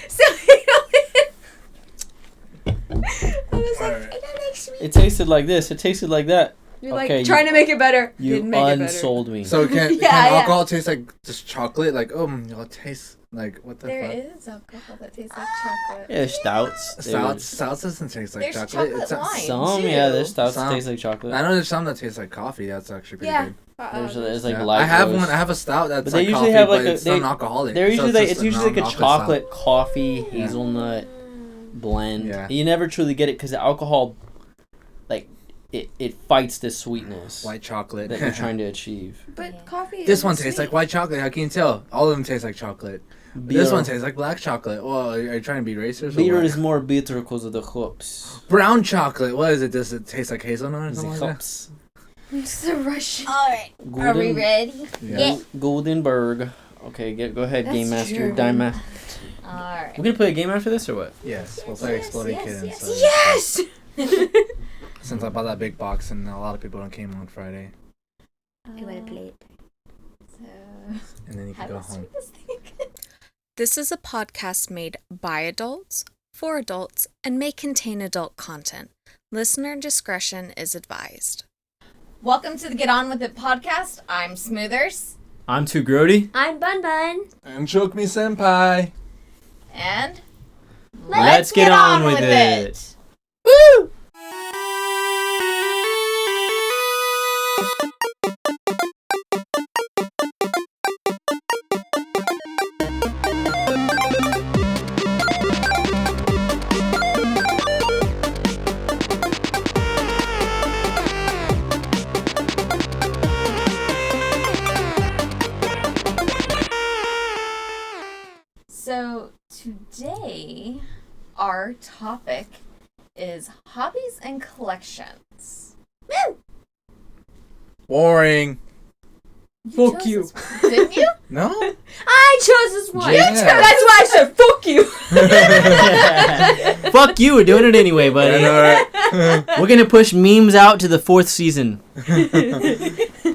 sweet. So I was like, I don't like sweet. It tasted like this. It tasted like that. You're like trying to make it better. You didn't make it better. unsold me. So can alcohol taste like just chocolate? Like, it tastes like, what the fuck? There is alcohol that tastes like chocolate. Yeah, stouts. Stouts doesn't taste like There's chocolate. chocolate wine, Some, too. there's stouts that taste like chocolate. I know there's some that taste like coffee. That's actually pretty good. There's like I have one. I have a stout that's like coffee, but it's non-alcoholic. They're usually it's usually like a chocolate stout. coffee hazelnut blend. Yeah. You never truly get it because the alcohol, like, it fights the sweetness White chocolate that you're trying to achieve. But coffee. This one tastes like white chocolate. How can you tell? All of them taste like chocolate. This one tastes like black chocolate. Well, are you trying to be racist? Beer is more bitter because of the hops. Brown chocolate. What is it? Does it taste like hazelnut or something like that? Hops. It's the Russian. All right. Are we ready? Yeah. Goldenberg. Okay, go ahead, That's Game Master. German. Dime Master. All right. We're gonna play a game after this or what? Yes, we'll play Exploding Kittens. Yes! Since I bought that big box and a lot of people came on Friday. I would have played. So. And then you can go home. This is a podcast made by adults, for adults, and may contain adult content. Listener discretion is advised. Welcome to the Get On With It podcast. I'm Smoothers. I'm Too Grody. I'm Bun Bun. And Choke Me Senpai. And Let's get on with it. Woo! So today, our topic is hobbies and collections. Woo! Boring. Fuck you. Didn't you? No? I chose this one. Yeah. That's why I said fuck you. Fuck you, we're doing it anyway, buddy. We're gonna push memes out to the 4th season.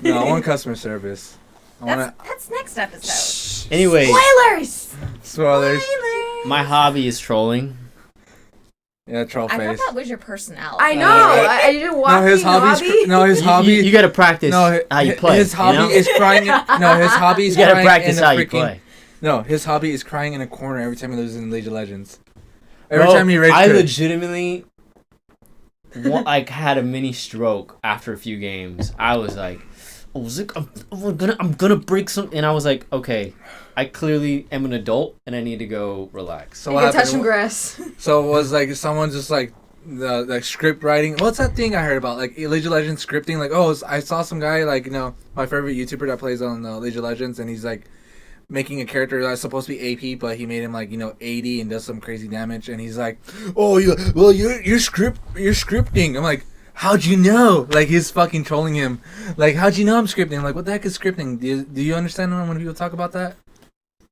No, I want customer service. That's next episode. Anyway, Spoilers. my hobby is trolling. Yeah, troll I face. thought that was your personality. I know. I didn't watch No, his hobby. You gotta practice how you play. His hobby is crying. His hobby is You gotta crying practice in how a you freaking. play. No, his hobby is crying in a corner every time he loses in League of Legends. Bro, Every time he rage I quit. legitimately had a mini stroke after a few games. I was like, I'm gonna break something, and I was like, okay, I clearly am an adult, and I need to go relax. So You what can touch happened? some grass. So it was like someone just like the script writing. What's that thing I heard about? Like League of Legends scripting. Like, I saw some guy, like, my favorite YouTuber that plays on League of Legends, and he's like making a character that's supposed to be AP, but he made him like 80 and does some crazy damage, and he's like, you're scripting. I'm like, how'd you know? Like, he's fucking trolling him. Like, how'd you know I'm scripting? I'm like, what the heck is scripting? Do you understand when people talk about that?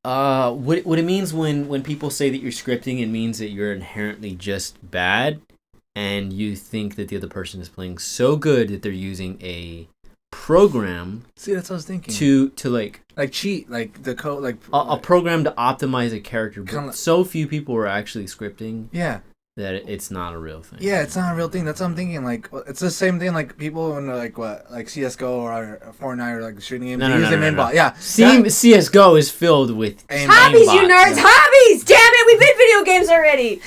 What it means when people say that you're scripting, it means that you're inherently just bad, and you think that the other person is playing so good that they're using a program. See, that's what I was thinking. To like cheat, like the code, like a program to optimize a character. But Kinda- so few people are actually scripting yeah. that it's not a real thing. Yeah, it's not a real thing. That's what I'm thinking. Like, it's the same thing. Like people in like CS:GO or Fortnite or like shooting games. No, they use them in bot. Yeah, CS:GO is filled with Hobbies, you aimbots. nerds! Hobbies! Damn it, we played video games already!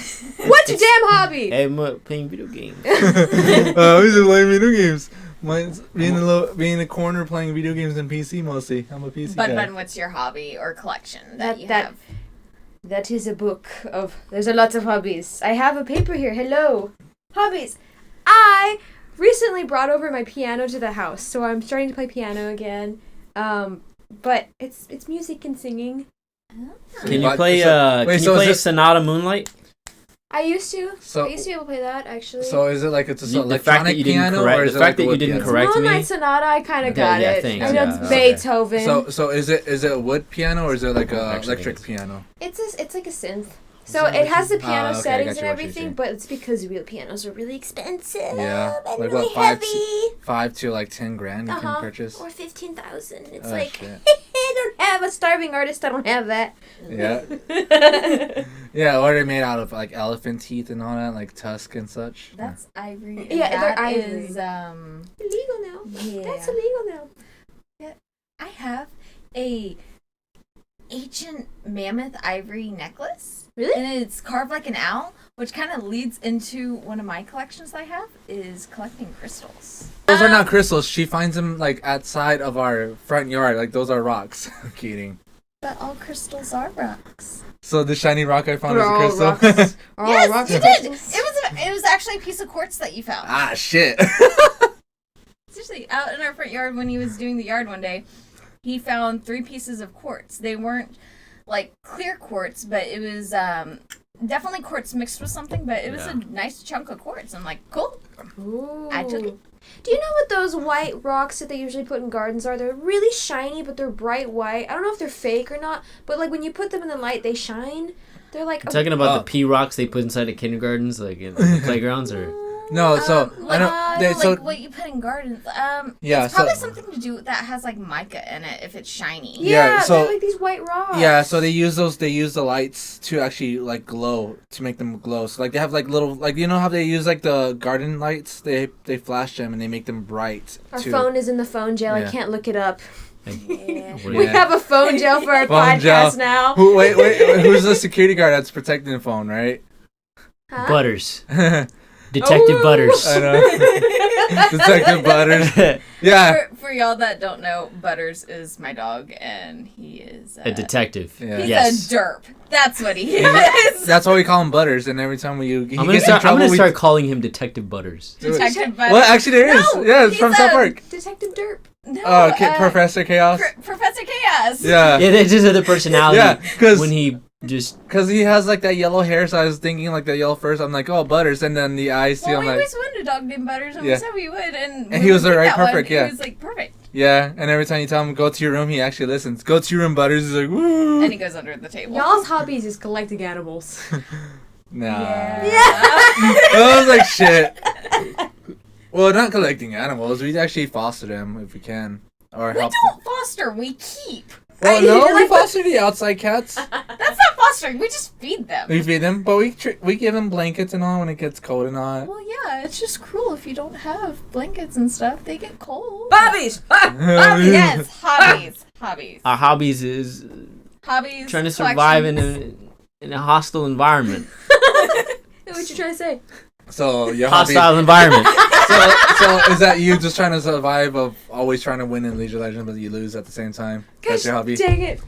What's your damn hobby? I'm playing video games. we just playing video games. Mine's being in the corner playing video games and PC mostly. I'm a PC guy. But what's your hobby or collection that you have? That is a book of... There's a lot of hobbies. I have a paper here. Hello. Hobbies. I recently brought over my piano to the house, so I'm starting to play piano again. But it's music and singing. Can you play Sonata Moonlight? I used to. So- I used to be able to play that, actually. So is it like it's The electronic fact that you didn't piano, correct- or is the it fact like that a you wood didn't piano? correct me? Moonlight Sonata, I kind of got yeah, it. thanks. I know Yeah, it's okay. Beethoven. So is it a wood piano or is it like a Actually, electric it is. piano? It's like a synth. So it has the piano okay, I settings got and you what you're everything, saying. but it's because real pianos are really expensive Yeah, and like really what, 5 heavy. 5 to like 10 grand you can Uh-huh. purchase. Or 15,000. It's Oh, like shit. don't have a starving artist. I don't have that. Yeah. Yeah, or they're made out of like elephant teeth and all that, like tusk and such. That's ivory. Yeah, they're that ivory. is, Illegal now. yeah. That's illegal now. I have a ancient mammoth ivory necklace. Really? And it's carved like an owl, which kind of leads into one of my collections I have, is collecting crystals. Those are not crystals. She finds them like outside of our front yard. Like those are rocks. I'm kidding. But all crystals are rocks. So the shiny rock I found is a All crystal. rocks. Yes, rocks you are did. crystals. It was actually a piece of quartz that you found. Ah, shit. Seriously, out in our front yard when he was doing the yard one day, he found 3 pieces of quartz. They weren't like clear quartz, but it was definitely quartz mixed with something, but it was a nice chunk of quartz. I'm like, cool. Ooh. I took it. Do you know what those white rocks that they usually put in gardens are? They're really shiny, but they're bright white. I don't know if they're fake or not, but like when you put them in the light, they shine. They're like You're talking about the pea rocks they put inside the kindergartens, like in the playgrounds, or No, so I know. Like what you put in gardens. Yeah, it's probably so- something to do that has like mica in it if it's shiny. Yeah, so- they're like these white rocks. Yeah, so they use those. They use the lights to actually like glow, to make them glow. So like they have like little, like you know how they use like the garden lights. They flash them and they make them bright. Our too. phone is in the phone jail. Yeah. I can't look it up. Yeah. what We Yeah. have a phone jail for our Phone podcast jail. now. Wait, who's the security guard that's protecting the phone, right? Huh? Butters, I Detective Ooh. Butters. know. Detective Butters. Yeah. For y'all that don't know, Butters is my dog, and he is A detective. Yeah. He's Yes. a derp. That's what he is. That's why we call him Butters. And every time he I'm gets gonna in start. I'm trouble, gonna we- start calling him Detective Butters. Detective Butters. Well, actually, there is. No, Yeah, it's from he's South a- Park. Detective Derp. No, Oh, Professor Chaos. Professor Chaos. Yeah. Yeah, that's just the personality. Yeah, 'cause- when he just Because he has like that yellow hair, so I was thinking like the yellow first. I'm like, oh, Butters, and then the eyes too. Well, I'm we like, always wanted a dog named Butters, and Yeah. we said we would, and And he was picked right, that one, perfect, yeah. He was like perfect, yeah. And every time you tell him go to your room, he actually listens. Go to your room, Butters. He's like, woo. and he goes under the table. Y'all's hobbies is collecting animals. Nah. Yeah. I was like, shit. Well, not collecting animals. We actually foster them if we can, or We help don't them. foster. We keep. Well, no, we foster the outside cats. That's not fostering. We just feed them. We feed them, but we give them blankets and all when it gets cold and all. Well, yeah, it's just cruel if you don't have blankets and stuff. They get cold. Hobbies! Hobbies. Yes, hobbies. Hobbies. our hobbies is Hobbies. trying to survive in a hostile environment, What you trying to say? So your hobby. hostile environment. So is that you just trying to survive of always trying to win in League of Legends, but you lose at the same time? That's Gosh, your hobby. dang it.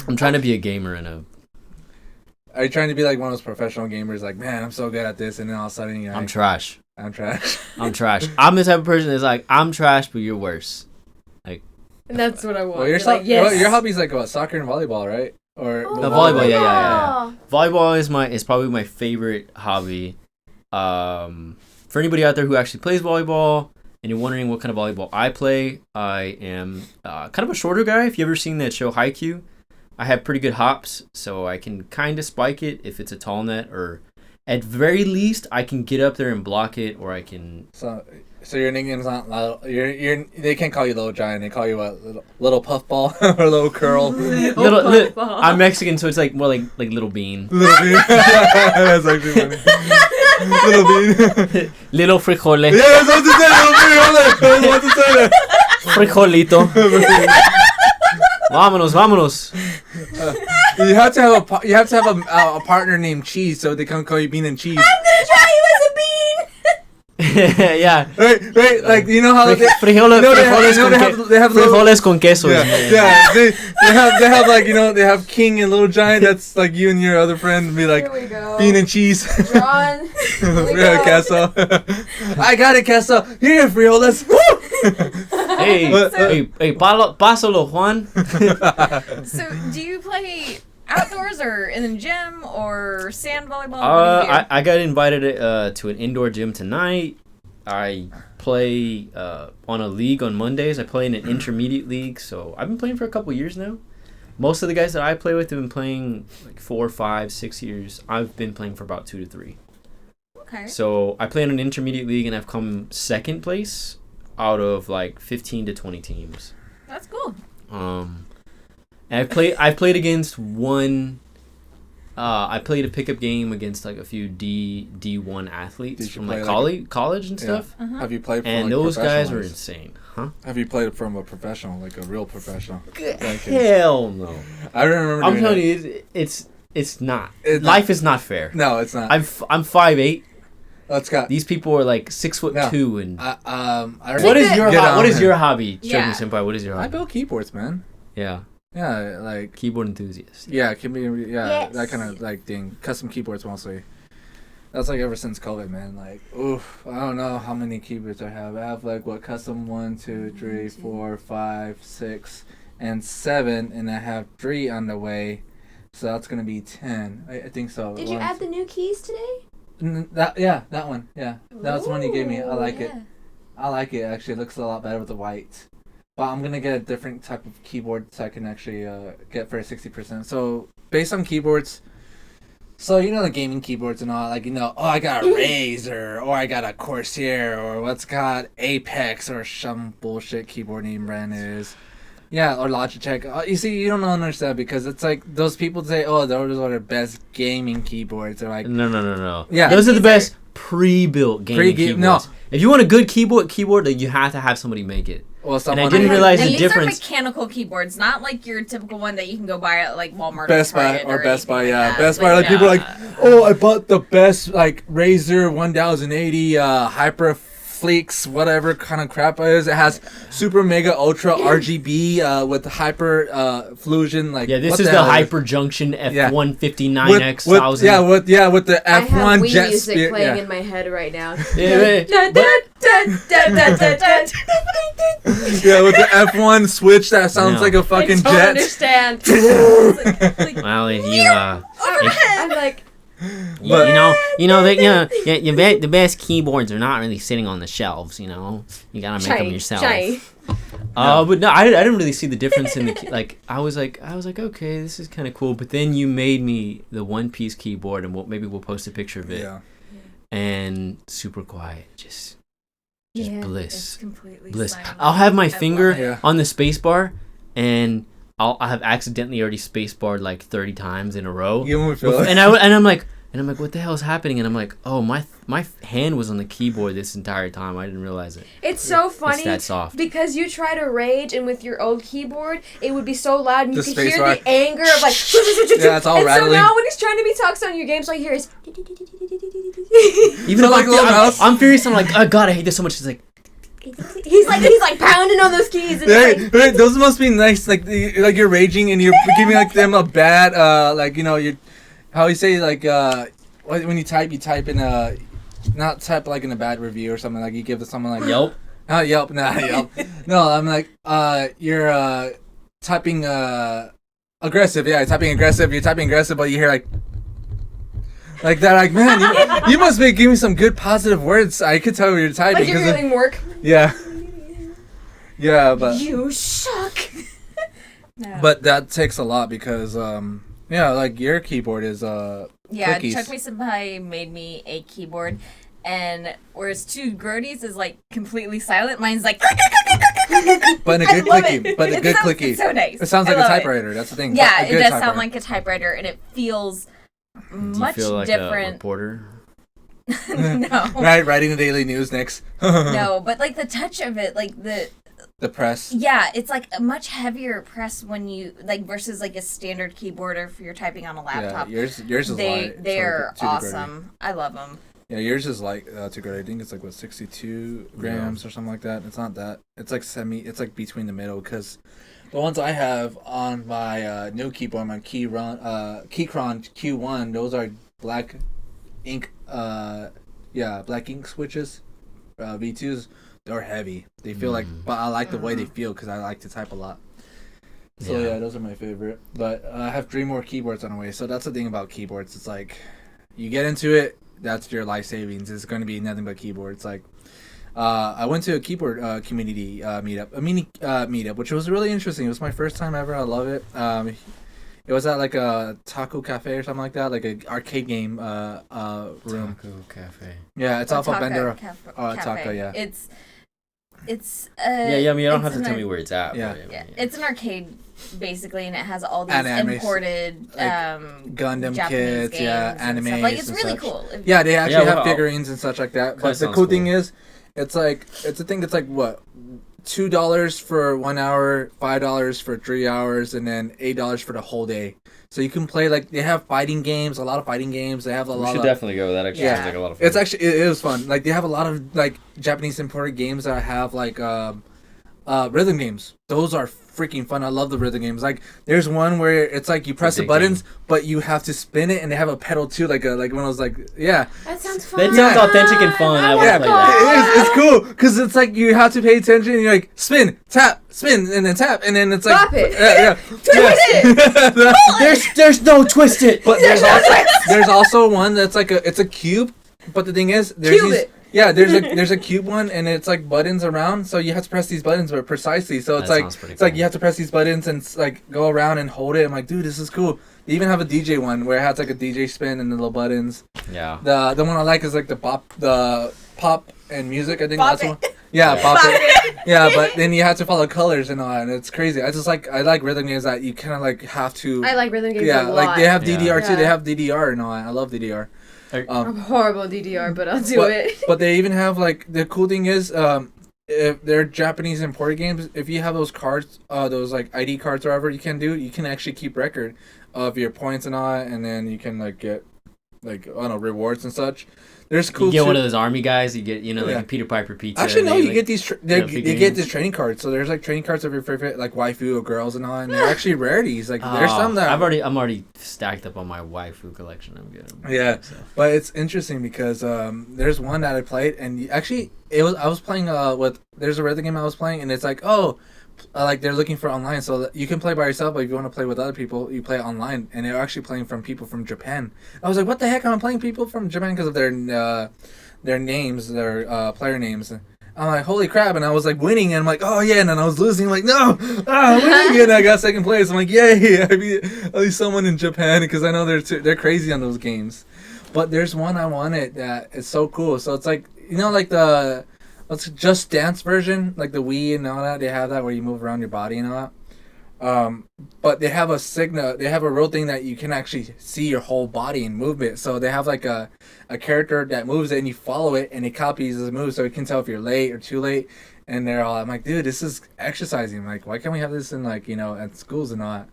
I'm trying to be a gamer and a. Are you trying to be like one of those professional gamers? Like, man, I'm so good at this, and then all of a sudden you're I'm like, trash. I'm trash. I'm trash. I'm the type of person that's like, I'm trash, but you're worse. And that's what I want. Well, You're like, yes. well, your hobby's like what, soccer and volleyball, right? Or Oh, The volleyball, yeah. yeah. Volleyball is probably my favorite hobby. For anybody out there who actually plays volleyball and you're wondering what kind of volleyball I play, I am kind of a shorter guy. If you ever seen that show Haikyuu, I have pretty good hops, so I can kind of spike it if it's a tall net, or at very least I can get up there and block it, or I can. So your nickname's not Lil, they can't call you Little Giant. They call you what, little puffball or little curl. I'm Mexican, so it's like more like Little Bean. Little bean. That's actually funny. Little bean. Little frijole. Yeah, that's what to say. Little bean. I was about to say that. Frijolito. Vámonos. You have to have a partner named Cheese, so they can't call you Bean and Cheese. I'm gonna try you as a bean! Yeah. Right, like you know how Frijoles, they have little, frijoles con queso. yeah, they have like they have King and Little Giant. That's like you and your other friend be like Here we go. Bean and Cheese. John. Here we Yeah, go. queso. I got it, queso. Here, frijoles. Hey, pásalo, Juan. So, do you play outdoors or in the gym or sand volleyball? What do you do? I got invited to an indoor gym tonight. I play on a league on Mondays. I play in an intermediate league, so I've been playing for a couple years now. Most of the guys that I play with have been playing like 4, 5, 6 years. I've been playing for about 2 to 3. Okay. So I play in an intermediate league, and I've come second place out of like 15 to 20 teams. That's cool. And I've played against one. I played a pickup game against like a few D1 athletes from like college and stuff. Have you played? And those guys were insane, huh? Have you played from a professional, like a real professional? Hell no. I remember. I'm telling you, it's not. Life is not fair. No, it's not. I'm 5'8". Let's go. These people are like 6'2", and what is your hobby, Yeah. Shogi Senpai? What is your hobby? I build keyboards, man. Yeah, Yeah, like keyboard enthusiast. yeah, Yes. that kind of like thing. Custom keyboards mostly. That's like ever since COVID, man. Like, oof, I don't know how many keyboards I have. I have like custom 1, 2, 3, 4, 5, 6, and 7, and I have 3 on the way. So that's gonna be 10. I think so. Did you add the new keys today? That one. Yeah, that was the one you gave me. I like it. Yeah. I like it. Actually, it looks a lot better with the white. But I'm gonna get a different type of keyboard so I can actually get for 60%. So based on keyboards, so you know the gaming keyboards and all, like I got a Razer or I got a Corsair or what's got Apex or some bullshit keyboard name brand is. Yeah, or Logitech. You see, you don't understand because it's like those people say, "Oh, those are the best gaming keyboards." They're like, No. Yeah, those are the best pre-built gaming keyboards. No. If you want a good keyboard, you have to have somebody make it. well, And someone I didn't realize And the these difference. are mechanical keyboards, not like your typical one that you can go buy at like Walmart Best or Buy Target or Best Buy, anything yeah, like that. Best Buy. Like people are like, yeah. oh, I bought the best like Razer 1080 Hyper Flex, whatever kind of crap it is. It has super mega ultra RGB with hyper fusion. Like Yeah, this what is the the hell Hyper Junction F159X with, 1000. yeah, with the I have F1 Wii jet music speed. playing Yeah. in my head right now. Yeah, Dun, dun, dun, dun, dun, dun, dun. Yeah, with the F1 switch that sounds No. like a I fucking don't jet. understand. Well, if you I'm like, the best keyboards are not really sitting on the shelves. You gotta make them shiny, yourself. shiny. But no, I didn't really see the difference in the like. I was like, okay, this is kind of cool. But then you made me the one-piece keyboard, and maybe we'll post a picture of it. Yeah. And super quiet, just Yeah. bliss. It's completely Bliss. silent. I'll have my I finger love it. Yeah. on the space bar, and I have accidentally already space barred like 30 times in a row. You know feel And I'm like, what the hell is happening? And I'm like, oh, my hand was on the keyboard this entire time. I didn't realize it. It's so funny It's that soft. because you try to rage, and with your old keyboard, it would be so loud, and you The could space hear bar. the anger of like. Yeah, it's all and rattling. so now when he's trying to be talks on your games, all you hear is. Even So if like little mouse? I'm furious, I'm like, oh god, I hate this so much. It's like, he's like pounding on those keys, and Right, it's like, right, those must be nice. Like you're raging and you're giving like them a bad you how you say like when you type in a not type like in a bad review or something, like you give someone like Yelp. not Yelp. No, I'm like you're typing aggressive. Yeah, typing aggressive. You're typing aggressive, but you hear like that. Like man, you must be giving some good positive words. I could tell you're typing. like you're 'cause doing work. yeah. Yeah, but You suck. No. But that takes a lot because, like your keyboard is Yeah, clickies. Chuck Senpai made me a keyboard, and whereas two Grodies is like completely silent, mine's like. but a I good love clicky, it. but a It good sounds- clicky. It's so nice. It sounds I like a love it. typewriter. That's the thing. Yeah, A it good does typewriter. sound like a typewriter, and it feels Do you much feel like a different. reporter? No, Right, writing the daily news next. no, but like the touch of it, like The press. yeah, it's like a much heavier press when you like versus like a standard keyboard or if you're typing on a laptop. Yeah, yours is light. They're It's like awesome. I love them. Yeah, yours is like too good. I think it's like 62 grams or something like that. It's not that. It's like It's like between the middle because the ones I have on my new keyboard, my Keychron Q1, those are black ink. Black ink switches. V2s. They're heavy. They feel like, but I like the way they feel because I like to type a lot. So yeah, those are my favorite. But I have 3 more keyboards on the way. So that's the thing about keyboards. It's like you get into it. That's your life savings. It's going to be nothing but keyboards. Like, I went to a keyboard community meetup, a mini meetup, which was really interesting. It was my first time ever. I love it. It was at like a taco cafe or something like that, like an arcade game room. Taco cafe. Yeah, it's off of Bender. Cafe. Taco, yeah. It's It's I mean, you don't have to an tell me where it's at. Yeah. but, I mean, Yeah, it's an arcade basically, and it has all these Animes, imported Gundam Japanese kits, games and animes, stuff. Like it's and really such. cool. Yeah, they actually have wow. figurines and such like that. But the sounds cool thing cool. is, it's a thing that's like what, $2 for 1 hour, $5 for 3 hours, and then $8 for the whole day. So you can play like they have fighting games, a lot of fighting games. They have a we lot should of. definitely go. That actually Yeah. sounds like a lot of fun. It's actually it was fun. Like they have a lot of like Japanese imported games that have like rhythm games. Those are freaking fun. I love the rhythm games. Like there's one where it's like you press the Addicting. buttons, but you have to spin it, and they have a pedal too. Like one of those like yeah. That sounds fun. That sounds authentic and fun. I would Yeah, play that. it's cool because it's like you have to pay attention. And you're like spin, tap, spin, and then tap, and then it's like Stop it. yeah. There's no twist it. But there's also one that's like it's a cube. But the thing is, there's Cube these, it. yeah, there's a cube one, and it's like buttons around, so you have to press these buttons, but precisely. So it's That like sounds pretty it's like cool. you have to press these buttons and like go around and hold it. I'm like, dude, this is cool. They even have a DJ one where it has like a DJ spin and the little buttons. Yeah. The one I like is like the pop and music. I think Bop that's it. one. Yeah, pop it. Yeah, but then you have to follow colors and all, and it's crazy. I like rhythm games that you kind of like have to. I like rhythm games Yeah, a lot. like they have Yeah. DDR too. Yeah. They have DDR and all. I love DDR. I'm horrible at DDR, but I'll do but, it. but they even have like the cool thing is if they're Japanese imported games, if you have those cards, those like ID cards or whatever, you can actually keep record of your points and all, and then you can like get like I don't know rewards and such. There's cool. You get too- one of those army guys. You get like Yeah. a Peter Piper pizza. Actually, no, and they, you like, get these. You figurines. get this training cards. So there's like training cards of your favorite like waifu or girls and all, and they're actually rarities. Like there's some that I'm already stacked up on my waifu collection. I'm good. Yeah, So. but it's interesting because there's one that I played, and actually I was playing with there's a rhythm game I was playing, and it's like like they're looking for online, so you can play by yourself, but if you want to play with other people, you play online, and they're actually playing from people from Japan. I was like, what the heck? I'm playing people from Japan because of their names, their player names. I'm like, holy crap! And I was like winning, and I'm like, oh yeah, and then I was losing. I'm like, no, I'm winning, and I got second place. I'm like, yay! I beat at least someone in Japan because I know they're crazy on those games. But there's one I wanted that is so cool. So it's like like the Just Dance version, like the Wii and all that. They have that where you move around your body and all that. But they have they have a real thing that you can actually see your whole body and movement. So they have like a character that moves it and you follow it and it copies the move so it can tell if you're late or too late. And I'm like, dude, this is exercising. Like, why can't we have this in like, at schools and all that?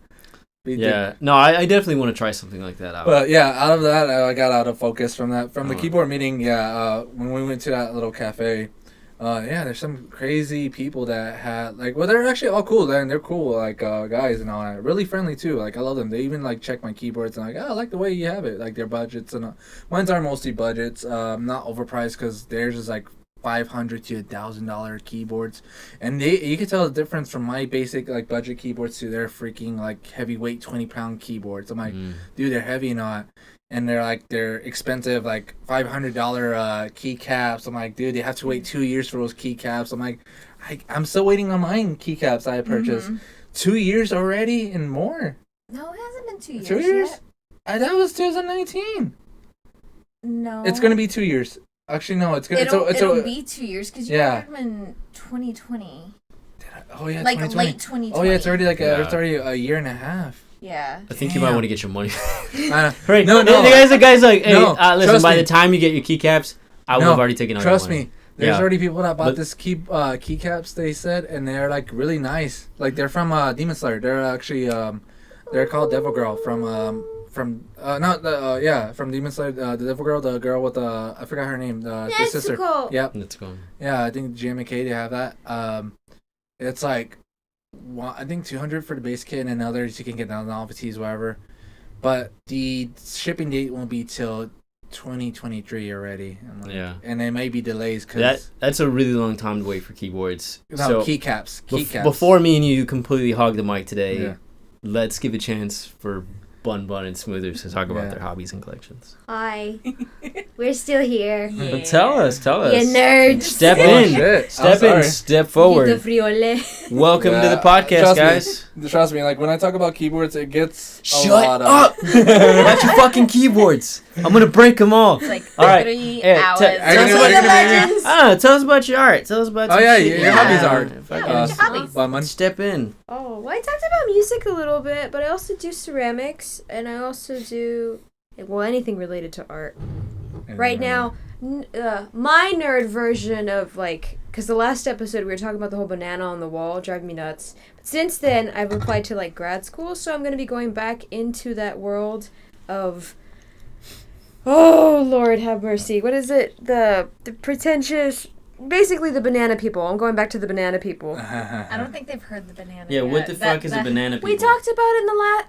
Yeah, no, I definitely want to try something like that out. But yeah, out of that, I got out of focus from the Oh. keyboard meeting. Yeah, when we went to that little cafe, there's some crazy people that had they're actually all cool. They're cool, like guys and all that. Really friendly too. Like I love them. They even like check my keyboards and like, I like the way you have it. Like their budgets and mine's are mostly budgets. Not overpriced because theirs is like $500 to $1,000 keyboards, and you can tell the difference from my basic like budget keyboards to their freaking like heavyweight 20-pound keyboards. I'm like, dude, they're heavy and they're expensive, like $500 keycaps. I'm like, dude, they have to wait 2 years for those keycaps. I'm like, I'm still waiting on mine keycaps I purchased. 2 years already and more. No, it hasn't been 2 years. 2 years? Yet. That was 2019. No. It's gonna be 2 years. Actually, no, it's gonna. It'll be 2 years because you Yeah. ordered them in 2020. Oh yeah, Like 2020. late 2020. Oh yeah, it's already Yeah. it's already a year and a half. Yeah. I think you might want to get your money. Right? No, The guy's like, hey, No, listen. trust By me. the time you get your keycaps, I will No, have already taken all your Trust money. me. There's Yeah. already people that bought But- this keycaps. They said, and they're like really nice. Like they're from Demon Slayer. They're actually they're called Devil Girl from Demon Slayer. The Devil Girl, the girl with I forgot her name. The sister. Nezuko. Yep. Let's go. Yeah, I think GMK they have that. It's like I think 200 for the base kit, and others you can get down novelties, whatever. But the shipping date won't be till 2023 already. Yeah. And there may be delays because That's a really long time to wait for keyboards. So keycaps. before me and you completely hogged the mic today, Yeah. let's give a chance for Bun and Smoothers to talk about Yeah. their hobbies and collections. Hi. We're still here. But tell us. You nerds. Step Oh, in. shit. Step I'm sorry. in. Step forward. The friole. Welcome to the Yeah, podcast, guys. Trust me, like when I talk about keyboards, it gets Shut a lot of... up! About your fucking keyboards. I'm gonna break them all. It's like All right. 3 Hey, hours. tell us about your Legends. Tell us about your art. Tell us about Oh some yeah, shit. your hobbies are. Fucking what's your hobbies? Lemon. step in. Oh, well, I talked about music a little bit, but I also do ceramics, and I also do, well, anything related to art. Right now, my nerd version of, like, because the last episode we were talking about the whole banana on the wall, driving me nuts. But since then, I've applied to, like, grad school, so I'm going to be going back into that world of, oh, Lord have mercy. What is it? The pretentious, basically the banana people. I'm going back to the banana people. I don't think they've heard the banana. Yeah, yet. what the fuck is a banana people? We talked about it in the last...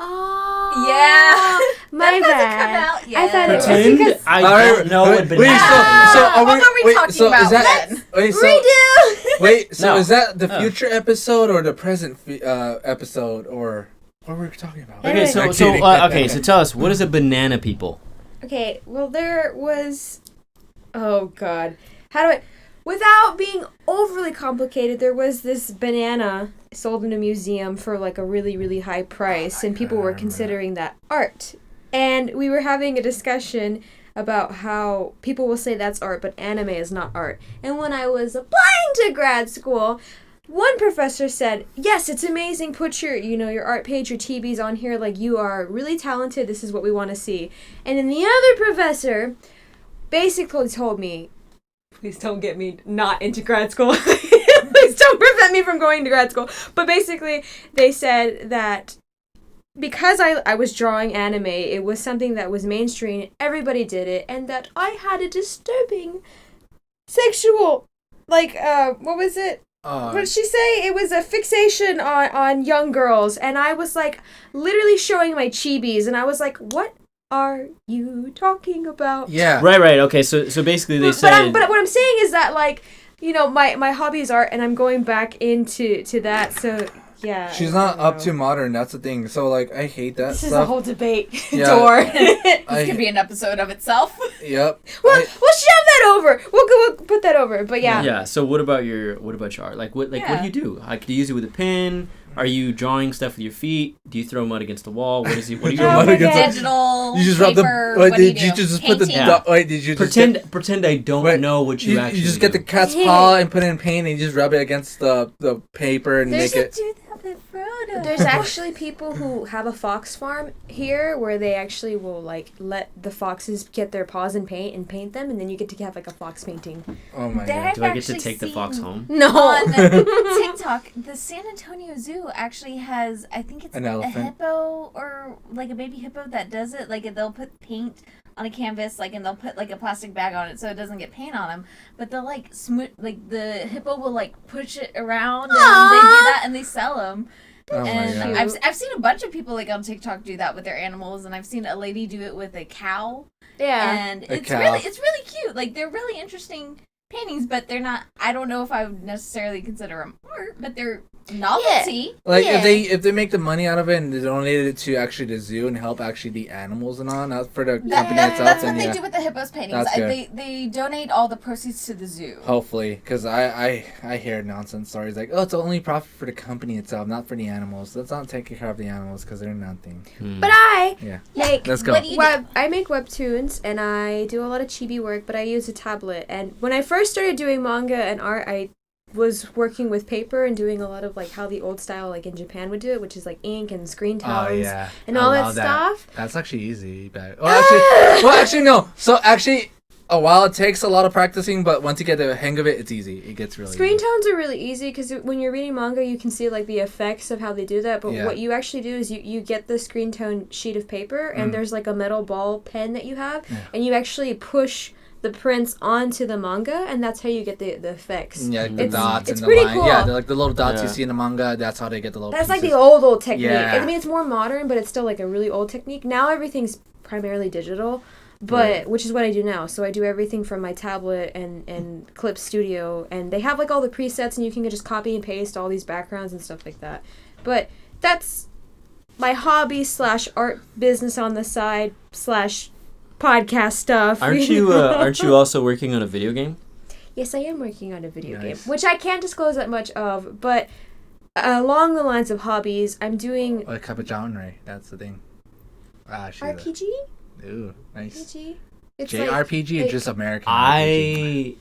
Oh. Yeah. My That hasn't bad. come out yet. I thought it was Pretend because... I Alright, don't know what wait, banana so Ah, are what were we talking about is that, then? wait, so, Redo! wait, so No. is that the Oh. future episode or the present episode, or what were we talking about? Okay, so I'm kidding. so tell us, what is a banana people? Okay, well, there was... Oh, God. How do I... Without being overly complicated, there was this banana sold in a museum for, like, a really, really high price, and people were considering that art. And we were having a discussion about how people will say that's art, but anime is not art. And when I was applying to grad school, one professor said, yes, it's amazing, put your, your art page, your TBs on here, like, you are really talented, this is what we want to see. And then the other professor basically told me, please don't get me not into grad school. Please don't prevent me from going to grad school. But basically, they said that because I was drawing anime, it was something that was mainstream, everybody did it, and that I had a disturbing sexual, like, what was it? What did she say? It was a fixation on young girls, and I was, like, literally showing my chibis, and I was like, what are you talking about? Yeah. Right. Okay, so basically they said... But what I'm saying is that, like, my hobby is art, and I'm going back into that, so, yeah. She's not up to modern, that's the thing. So, like, I hate that This stuff. is a whole debate. Yeah. Door. This could be an episode of itself. Yep. We'll shove that over. We'll put that over, but yeah. Yeah, so what about your art? Like, what do you do? Like, do you use it with a pen? Are you drawing stuff with your feet? Do you throw mud against the wall? What are you Oh doing? my God. Digital, You just rub paper, the. Wait, what do you did you do? just put the? Painting? Wait, did you just Pretend I don't Wait, know what you actually You just get the do. cat's paw and put it in paint and you just rub it against the paper and There's make it. Do that with Frodo. There's actually people who have a fox farm here where they actually will, like, let the foxes get their paws in paint and paint them, and then you get to have, like, a fox painting. Oh my There- god. Do I get to actually take the fox seen- home? No. On TikTok, the San Antonio Zoo actually has, I think it's An a elephant. hippo or like a baby hippo that does it. Like they'll put paint on a canvas, like, and they'll put like a plastic bag on it so it doesn't get paint on them. But they'll like like the hippo will like push it around and they do that and they sell them. Oh my And god. I've seen a bunch of people like on TikTok do that with their animals, and I've seen a lady do it with a cow. Yeah. And A it's cow. really cute. Like they're really interesting paintings, but they're not. I don't know if I would necessarily consider them art, but they're novelty. Like Yeah. if they make the money out of it and they donate it to actually the zoo and help actually the animals and all, not for the company itself, That's then what they yeah, do with the hippos paintings. That's good. They donate all the proceeds to the zoo. hopefully, because I hear nonsense stories like, oh, it's only profit for the company itself, not for the animals. Let's not take care of the animals because they're nothing. But I Yeah. make Let's go. What do you I make webtoons, and I do a lot of chibi work, but I use a tablet. And when I first started doing manga and art, I was working with paper and doing a lot of, like, how the old style, like, in Japan would do it, which is, like, ink and screen tones and all that stuff. That's actually easy. But actually, no. So actually, a while it takes a lot of practicing, but once you get the hang of it, it's easy. It gets really Screen easy. tones are really easy because when you're reading manga, you can see, like, the effects of how they do that. But Yeah. what you actually do is you get the screen tone sheet of paper, and there's, like, a metal ball pen that you have, and you actually push the prints onto the manga, and that's how you get the effects. Yeah, like the It's- dots it's and the pretty line. cool. Yeah, like the little dots you Yeah. see in the manga. That's how they get the little. That's like pieces. the old technique. Yeah. I mean, it's more modern, but it's still like a really old technique. Now everything's primarily digital, but Right. which is what I do now. So I do everything from my tablet and Clip Studio, and they have like all the presets, and you can just copy and paste all these backgrounds and stuff like that. But that's my hobby / art business on the side / podcast stuff. Aren't you also working on a video game? Yes, I am working on a video game, Nice. which I can't disclose that much of, but along the lines of hobbies, I'm doing What type of genre? That's the thing. RPG. Ooh, nice. RPG. It's JRPG or like- just American RPG? I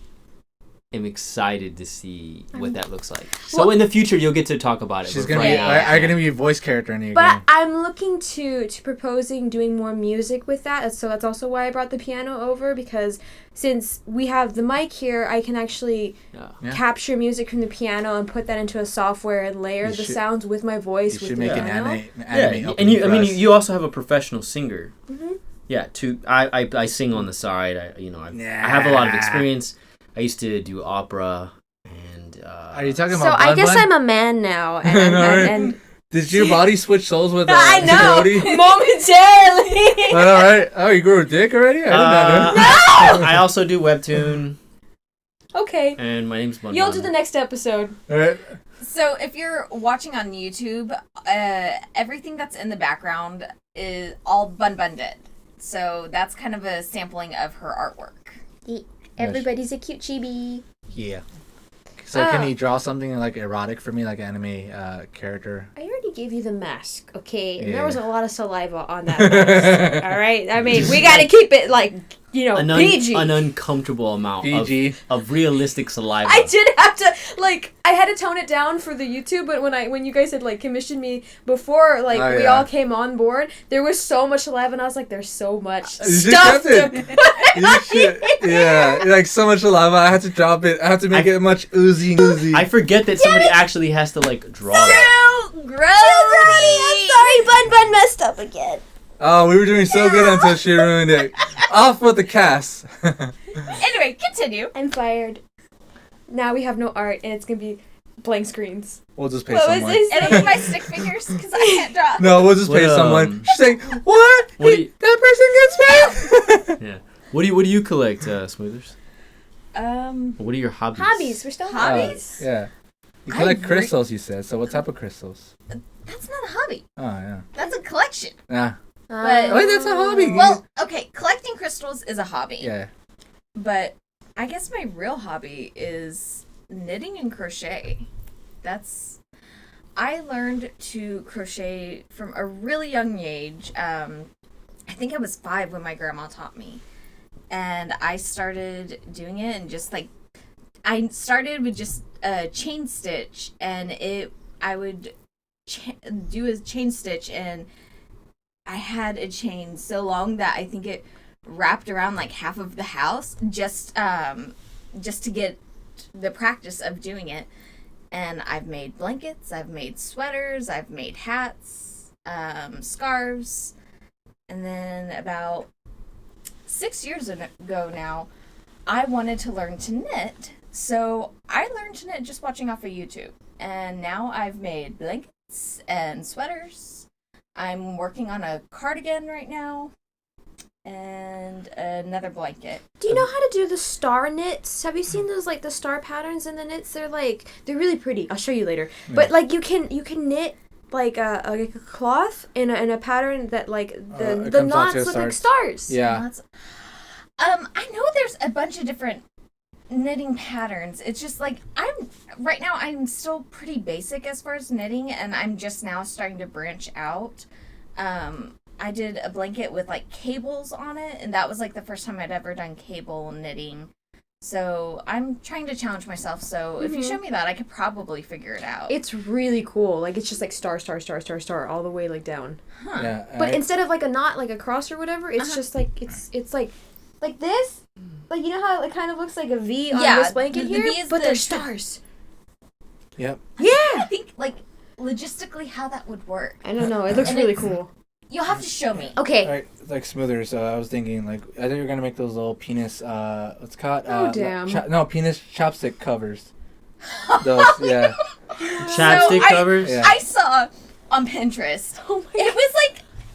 am excited to see what that looks like. So Well- in the future, you'll get to talk about it. She's but gonna right be. now- I'm gonna be a voice character in your But game. I'm looking to proposing doing more music with that, so that's also why I brought the piano over, because since we have the mic here, I can actually Yeah. capture music from the piano and put that into a software and layer You the should- sounds with my voice You with should the make an piano. anime. Yeah, opening and you, I for mean, us. you also have a professional singer. Mhm. Yeah, I sing on the side. I have a lot of experience. I used to do opera, and Are you talking So about? I Bun guess Bun? I'm a man now, and, Alright. and Did your body switch souls with I know Cody? momentarily. All right. Oh, you grew a dick already? I did not know. I also do webtoon, Okay, and my name's Bun you'll Bun. do the next episode. All right. So if you're watching on YouTube, everything that's in the background is all Bun Bun did. So that's kind of a sampling of her artwork. Everybody's a cute chibi. Yeah. So can you draw something like erotic for me, like anime character? I already gave you the mask, okay? And Yeah. there was a lot of saliva on that mask. All right, I mean, we gotta keep it like PG. an uncomfortable amount PG. of realistic saliva. I did have to I had to tone it down for the YouTube, but when you guys had commissioned me before we yeah. all came on board, there was so much saliva, and I was like, there's so much You should stuff kept to it. put You should, yeah, like so much saliva. I had to drop it. I had to make it much oozy. I forget that somebody actually has to draw that. So grody! I'm sorry, Bun messed up again. Oh, we were doing so good until she ruined it. Off with the cast. Anyway, continue. I'm fired. Now we have no art, and it's gonna be blank screens. We'll just pay What was someone. this? It'll be my stick fingers because I can't draw. No, we'll just pay What, someone. She's like, what? what do you- That person gets paid. Yeah. What do you collect, Smoothers? Um, What are your hobbies? Hobbies. We're still Hobbies? Yeah. You I collect re- crystals, you said. So what type of crystals? that's not a hobby. Oh, yeah. That's a collection. Yeah. But- Wait, that's a hobby. Well, okay, collecting crystals is a hobby. Yeah. But I guess my real hobby is knitting and crochet. I learned to crochet from a really young age. I think I was 5 when my grandma taught me. And I started doing it and I started with just a chain stitch, and I would do a chain stitch, and I had a chain so long that I think it wrapped around half of the house just to get the practice of doing it. And I've made blankets, I've made sweaters, I've made hats, scarves, and then about 6 years ago now, I wanted to learn to knit. So I learned to knit just watching off of YouTube. And now I've made blankets and sweaters. I'm working on a cardigan right now. And another blanket. Do you know how to do the star knits? Have you seen those the star patterns in the knits? They're really pretty. I'll show you later. Yeah. But you can knit a cloth in a pattern that it the comes out knots to look like stars. stars. Yeah. I know there's a bunch of different knitting patterns. It's just I'm still pretty basic as far as knitting, and I'm just now starting to branch out. I did a blanket with cables on it, and that was the first time I'd ever done cable knitting. So I'm trying to challenge myself. So if you show me that, I could probably figure it out. It's really cool. It's just star, star, star, star, star, all the way down. Huh. Yeah. But instead of a knot, a cross or whatever, it's just it's like this. You know how it kind of looks like a V on Yeah, this blanket the here, V is but the they're tr- stars. Yep. Yeah. I think logistically how that would work. I don't know. It looks And really it's- cool. You'll have to show me. Okay. All right, smoother. So I was thinking, I thought you were gonna make those little penis. What's it called? Oh, damn. No, penis chopstick covers. Those, yeah. Chapstick So covers? Yeah. I saw on Pinterest. Oh my It was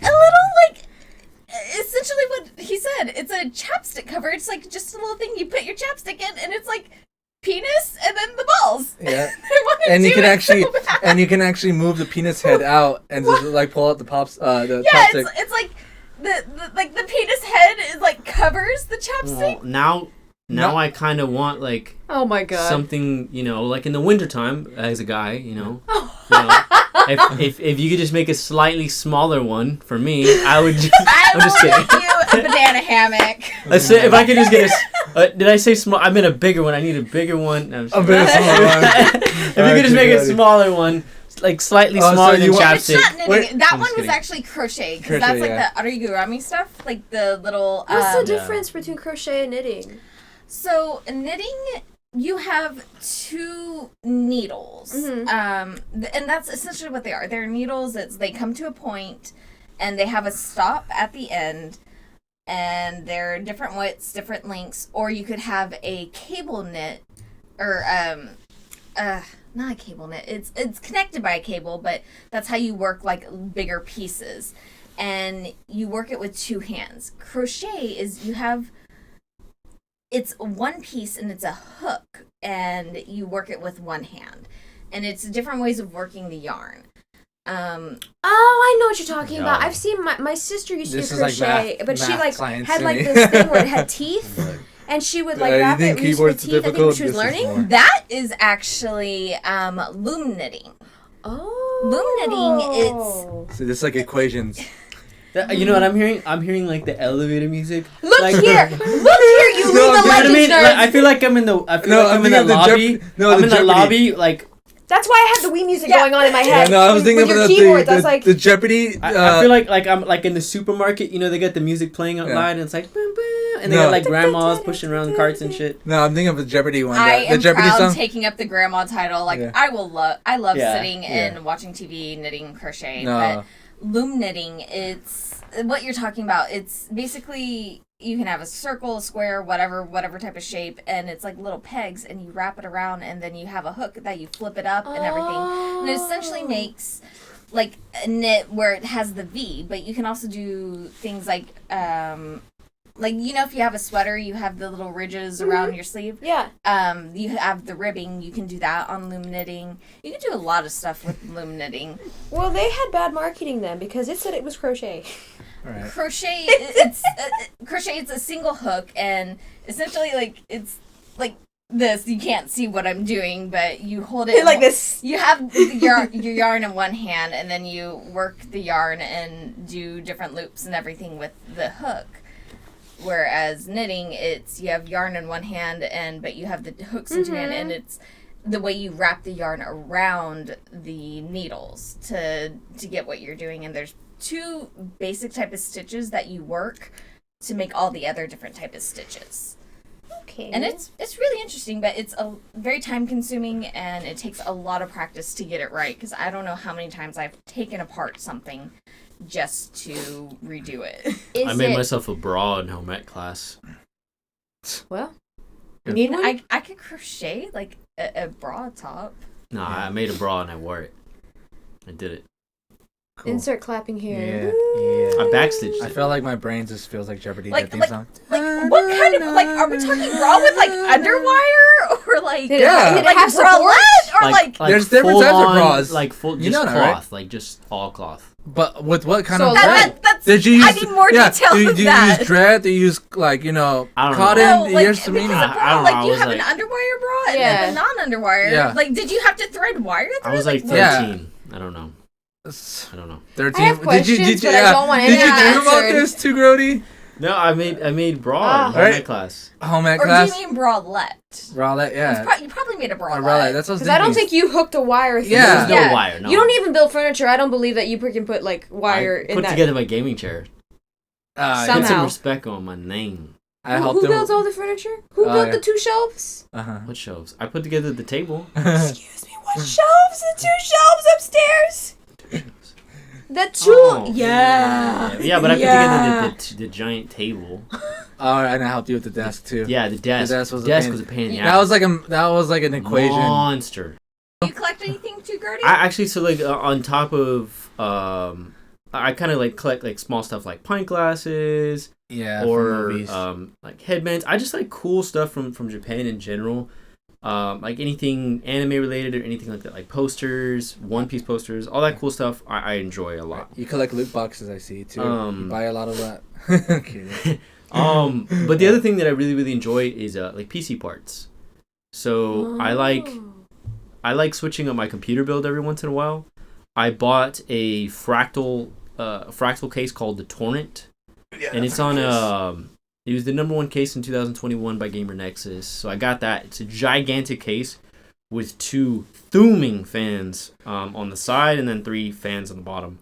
a little essentially what he said. It's a chapstick cover. It's just a little thing you put your chapstick in, and it's penis and then the balls. Yeah. I wanna And you do can it actually, so bad. and you can actually move the penis head out and just pull out the pops, the Yeah, chopstick. it's the penis head is chapstick? Now No. I kind of want like Oh my god. something, like in the wintertime as a guy, Oh. if you could just make a slightly smaller one for me, I would just, I I'm just will kidding. get you a banana hammock. Let's say if I could just get did I say small? I meant a bigger one. I need a bigger one. No, I'm just A kidding. bit smaller one. If you could just make a smaller one, like slightly Oh, so smaller than you want- It's chapstick. not knitting. Wait, That I'm one just was kidding. actually crochet because Crochet, that's like yeah. the origami stuff, like the little. What's the Yeah. difference between crochet and knitting? So knitting, you have two needles, Mhm. and that's essentially what they are. They're needles. They come to a point, and they have a stop at the end, and they're different widths, different lengths. Or you could have a cable knit, or not a cable knit. It's connected by a cable, but that's how you work like bigger pieces, and you work it with two hands. Crochet is it's one piece and it's a hook, and you work it with one hand, and it's different ways of working the yarn. Oh, I know what you're talking about. Yeah. I've seen my sister used to This do is like crochet, math- but she math like science had to like me. this thing where it had teeth, and she would like You wrap think it using the keyboard's teeth. I think when difficult? she was This is learning. more. That is actually loom knitting. Oh, Loom knitting, So this is like equations. You know what I'm hearing? I'm hearing like the elevator music. Look like, here, look here, you No, leave the you know You know what I legends mean? nerds. Like, I feel like I'm in the. I feel No, like I'm I'm in the thinking of the lobby. No, I'm the in the Jeopardy. lobby. Like That's why I had the Wii music Yeah. going on in my Yeah, head. no, I was thinking with your about keyboards. I was like, the Jeopardy. I feel like I'm in the supermarket. They got the music playing out Yeah. loud, and it's like, boom, boom, and they No. got like grandmas pushing around carts and shit. no, I'm thinking of the Jeopardy one. I The am Jeopardy proud song. taking up the grandma title. Like Yeah. I love Yeah, sitting yeah. and watching TV, knitting, crochet. No. But loom knitting, it's what you're talking about. It's basically you can have a circle, a square, whatever type of shape, and it's like little pegs, and you wrap it around, and then you have a hook that you flip it up and everything, and it essentially makes like a knit where it has the V. But you can also do things like if you have a sweater, you have the little ridges around your sleeve. yeah. You have the ribbing. You can do that on loom knitting. You can do a lot of stuff with loom knitting. Well, they had bad marketing then because it said it was crochet. All right. Crochet, it's a single hook, and essentially it's like this. You can't see what I'm doing, but you hold it Like this. You have your yarn in one hand, and then you work the yarn and do different loops and everything with the hook. Whereas knitting, you have yarn in one hand, but you have the hooks in two hands, and it's the way you wrap the yarn around the needles to get what you're doing. And there's two basic type of stitches that you work to make all the other different type of stitches. Okay. And it's really interesting, but it's a very time consuming, and it takes a lot of practice to get it right, because I don't know how many times I've taken apart something just to redo it. I made myself a bra in home ec class. Well, you need one? I could crochet like a bra top. No, I made a bra and I wore it. I did it. Cool. Insert clapping here. Yeah, I backstitched I it. feel like my brain just feels like Jeopardy. Like- that theme like- song. Like what kind of are we talking bra with like underwire or like Did Yeah. it like have support? bralette or like There's different types of full-on, bras. Like full, You just know that, right? cloth, like just all cloth. But with what kind So of that- thread? that's Did you use? I need more detail do than you that. use thread? Do you use I don't know. cotton? No, like, Here's some because meaning. a bra, I don't know, like I you was have like- an underwire bra and Yeah. then a non-underwire. Yeah. Like, did you have to thread wire through? I was like what- 13. I don't know. I don't know. 13. I have questions, but I don't want Did you any dream about answered. this too, Grody? No, I made bra Ah. in home Alright. ec class. Home ec Or class. do you mean bralette? Raleigh, yeah. You probably made a bralette. Raleigh, that's what I was Because I don't thinking. think you hooked a wire through. Yeah. There's no Yeah. wire. No. You don't even build furniture. I don't believe that you can put like wire I in put that. together my gaming chair. Yeah. Put some Somehow. respect on my name. I Who helped him. builds all the furniture? Who Oh, built yeah. the 2 shelves? Uh-huh. What shelves? I put together the table. Excuse me, what shelves? The 2 shelves upstairs? The 2. Oh, yeah. Yeah, but I put Yeah. together the giant table. All right, and I helped you with the desk too. Yeah, the desk. The desk was a desk pain. was a pain in the That ass. was like an equation. Monster. Do you collect anything too, Gertie? I actually on top of I kind of like collect like small stuff like pint glasses Yeah. from or movies. like headbands. I just like cool stuff from Japan in general. Like anything anime related or anything like that, like posters, One Piece posters, all that cool stuff. I enjoy a lot. You collect loot boxes, I see too. Um, You buy a lot of that. Kidding. But the other thing that I really, really enjoy is like PC parts. So I like switching up my computer build every once in a while. I bought a fractal case called the Torrent, and it's on it was the #1 case in 2021 by Gamer Nexus. So I got that. It's a gigantic case with 2 Thooming fans on the side and then 3 fans on the bottom.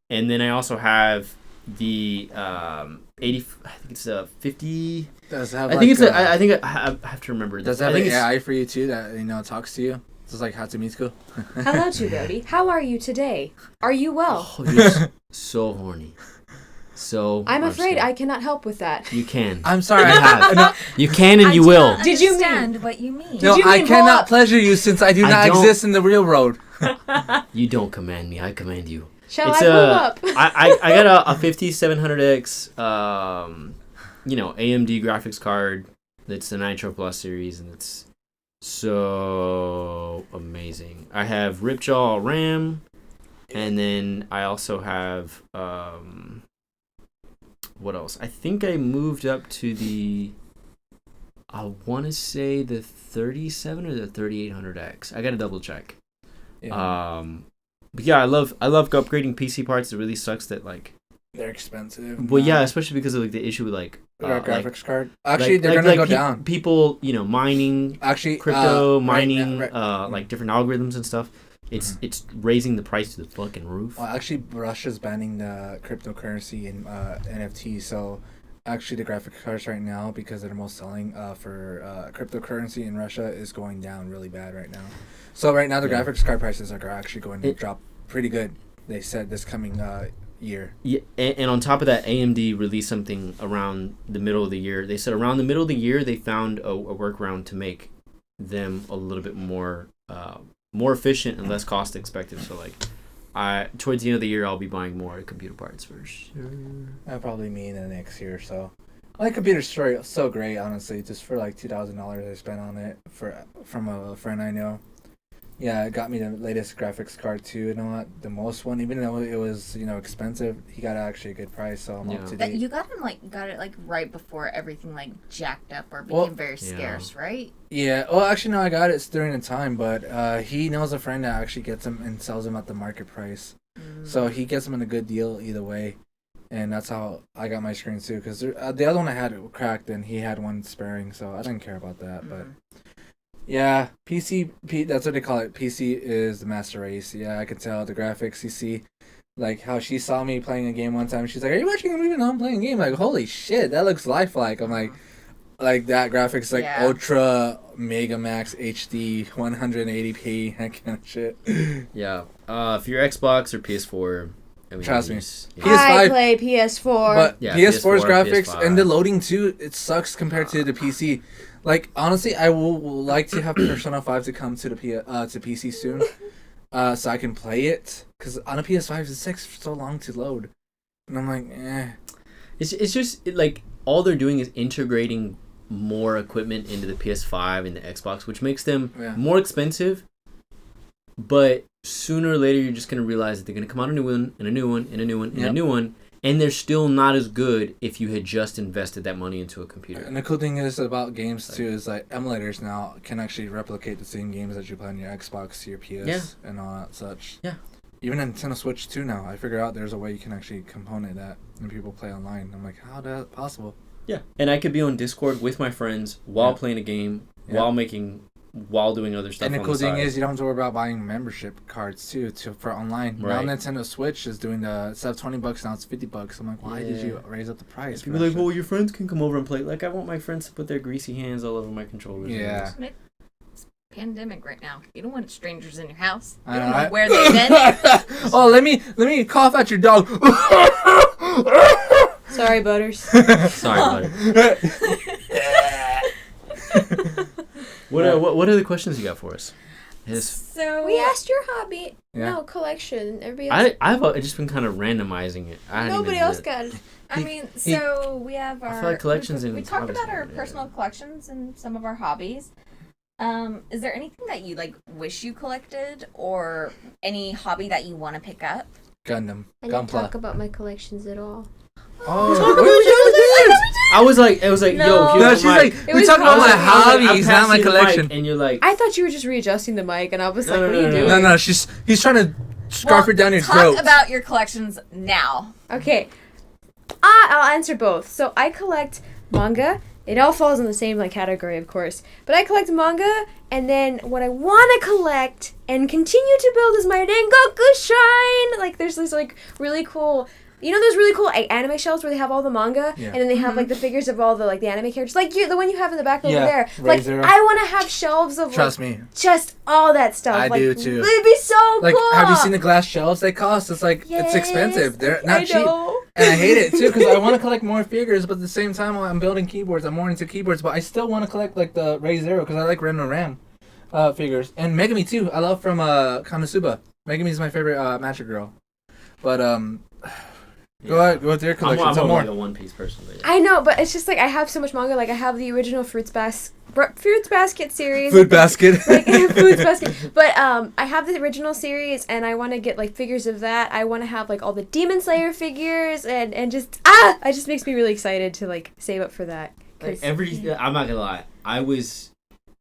And then I also have the 80. I think it's a 50. Does it have I think it's I think I have to remember. Does it have an AI for you too that talks to you? Just like Hatsumitsu. Hello, Tugodi. How are you today? Are you well? Oh, you're so horny. So I'm afraid I cannot help with that. You can. I'm sorry. You have. No, you can and you will. Did you understand what you mean? no, I cannot pleasure you since I do not exist in the real world. You don't command me. I command you. Shall I pull up? I got a 5700X, AMD graphics card. It's the Nitro Plus series, and it's so amazing. I have Ripjaw RAM, and then I also have what else? I think I moved up to the, I want to say the 37 or the 3800X. I got to double check. Yeah. But yeah, I love upgrading PC parts. It really sucks that like they're expensive. Well, yeah, especially because of like the issue with like graphics card. Actually, they're gonna go down. People, mining, crypto mining, like different algorithms and stuff. It's raising the price to the fucking roof. Well, actually, Russia's banning the cryptocurrency and NFT. So, actually, the graphic cards right now, because they're most selling for cryptocurrency in Russia, is going down really bad right now. So right now, the graphics card prices are actually going to drop pretty good. They said this coming year. Yeah, and on top of that, AMD released something around the middle of the year. They said around the middle of the year they found a workaround to make them a little bit more efficient and less cost expected. So like, towards the end of the year, I'll be buying more computer parts for sure. That'll probably mean in the next year or so. My computer's so great, honestly. Just for like $2,000 I spent on it from a friend I know. Yeah, it got me the latest graphics card too. You know what? The most one, even though it was expensive, he got actually a good price. So I'm up to date. You got it right before everything jacked up or became very scarce, right? Yeah. Well, actually, no, I got it during the time, but he knows a friend that actually gets them and sells them at the market price. So he gets them in a good deal either way, and that's how I got my screen too. Because the other one I had it cracked, and he had one sparing, so I didn't care about that, but. Yeah, PC, that's what they call it. PC is the master race. Yeah, I can tell the graphics. You see, like how she saw me playing a game one time. She's like, "Are you watching a movie? No, I'm playing a game." Like, holy shit, that looks lifelike. I'm like that graphics, ultra mega max HD 180p, that kind of shit. Yeah. If you're Xbox or PS4, trust me. PS5, I play PS4. But PS4's graphics PS5. And the loading too, it sucks compared to the PC. Like, honestly, I will like to have Persona 5 to come to the to PC soon, so I can play it. Because on a PS5, it takes so long to load, and I'm like, eh. It's just like all they're doing is integrating more equipment into the PS5 and the Xbox, which makes them more expensive. But sooner or later, you're just gonna realize that they're gonna come out a new one, and a new one, and a new one, and a new one. And they're still not as good if you had just invested that money into a computer. And the cool thing is about games too is like emulators now can actually replicate the same games that you play on your Xbox, your PS, and all that such. Yeah. Even Nintendo Switch too now. I figured out there's a way you can actually component that and people play online. I'm like, how is that possible? Yeah. And I could be on Discord with my friends while playing a game, while doing other stuff. And the cool thing is you don't have to worry about buying membership cards too for online. Right. Now Nintendo Switch is doing instead of $20 now it's $50. I'm like, why did you raise up the price? People are like, well, your friends can come over and play. Like, I want my friends to put their greasy hands all over my controllers. Yeah. It's pandemic right now. You don't want strangers in your house. You don't know where they've been. Oh, let me cough at your dog. Sorry, Butters. Sorry, Butters. What are the questions you got for us? So we asked your hobby, collection. Everybody else. I've just been kind of randomizing it. Nobody else got it. I mean, so we have our. I feel like collections we talked about our personal collections and some of our hobbies. Is there anything that you wish you collected, or any hobby that you want to pick up? Gundam. I didn't talk about my collections at all. Oh, I was like, yo, here's No, she's like, It we was talking about my hobbies. hobbies, not my collection. And you're like, I thought you were just readjusting the mic, and I was like, what are you doing? No, he's trying to scarf it down your throat. Talk about your collections now. Okay. I'll answer both. So I collect manga. It all falls in the same like category, of course. But I collect manga, and then what I want to collect and continue to build is my Rengoku shrine. Like there's this like really cool, you know, those really cool anime shelves where they have all the manga, and then they have like the figures of all the like the anime characters, like the one you have in the back over there. Like Zero. I want to have shelves of Trust me, just all that stuff. I like, do too. It'd be so Like, cool. have you seen the glass shelves they cost? It's like Yes, it's expensive. They're not I cheap. know. And I hate it too because I want to collect more figures, but at the same time, while I'm building keyboards, I'm more into keyboards. But I still want to collect like the Ray Zero because I like Ren and Ram figures, and Megami too. I love from Konosuba. Megami is my favorite magic girl. But go ahead, go with your collection. I'm Some more more. like a One Piece person. But yeah. I know, but it's just like I have so much manga. Like I have the original Fruits Basket series. Food basket. Like, Fruits Basket. But I have the original series, and I want to get like figures of that. I want to have like all the Demon Slayer figures, and just it just makes me really excited to like save up for that. Like I'm not gonna lie. I was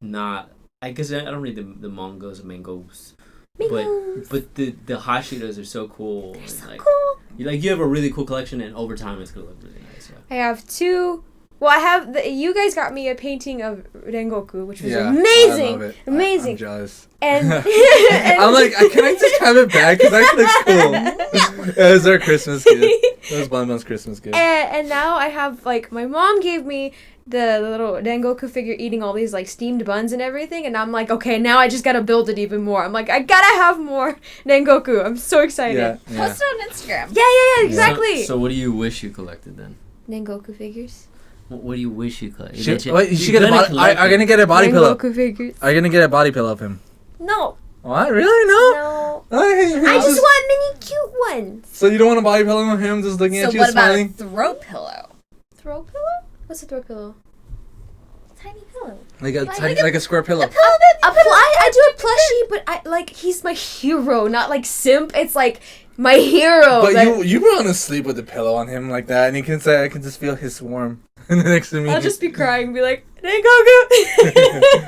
not. I guess I don't read the mangas and mangoes. But the Hashiras are so cool. They're so like, cool. You have a really cool collection, and over time it's gonna look really nice. Yeah. I have two. Well, I have you guys got me a painting of Rengoku, which was Yeah, amazing, I love it. amazing. I'm jealous. And I'm like, can I just have it back? Because that looks cool. It was our Christmas gift. It was Bonbon's Christmas gift. And now I have, like, my mom gave me the little Rengoku figure eating all these, like, steamed buns and everything. And I'm like, okay, now I just gotta build it even more. I'm like, I gotta have more Rengoku. I'm so excited. Yeah. Post it on Instagram. Yeah, exactly. So what do you wish you collected then? Rengoku figures. What do you wish you collected? You should get a body. Are gonna get a body pillow? Rengoku figures. Are you gonna get a body pillow of him? No. What? Really? No. I just want mini cute ones. So you don't want a body pillow of him just looking So at you what about smiling? a throw pillow? Throw pillow? What's a throw pillow? Tiny pillow. Like a square pillow. I do a plushie, but I like he's my hero, not like simp. It's like my hero. But you want to sleep with a pillow on him like that, and you can say I can just feel his warm next to me. I'll just be crying and be like, Rengoku.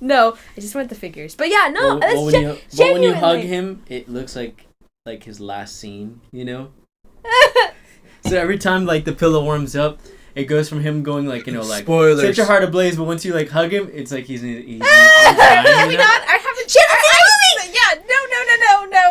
No, I just want the figures. But yeah, no, that's when you genuinely. hug him, it looks like his last scene, you know? So every time like the pillow warms up, it goes from him going like, you know, like Spoilers. set your heart ablaze, but once you like hug him, it's like he's on time, you know? I haven't. She hasn't seen the movie.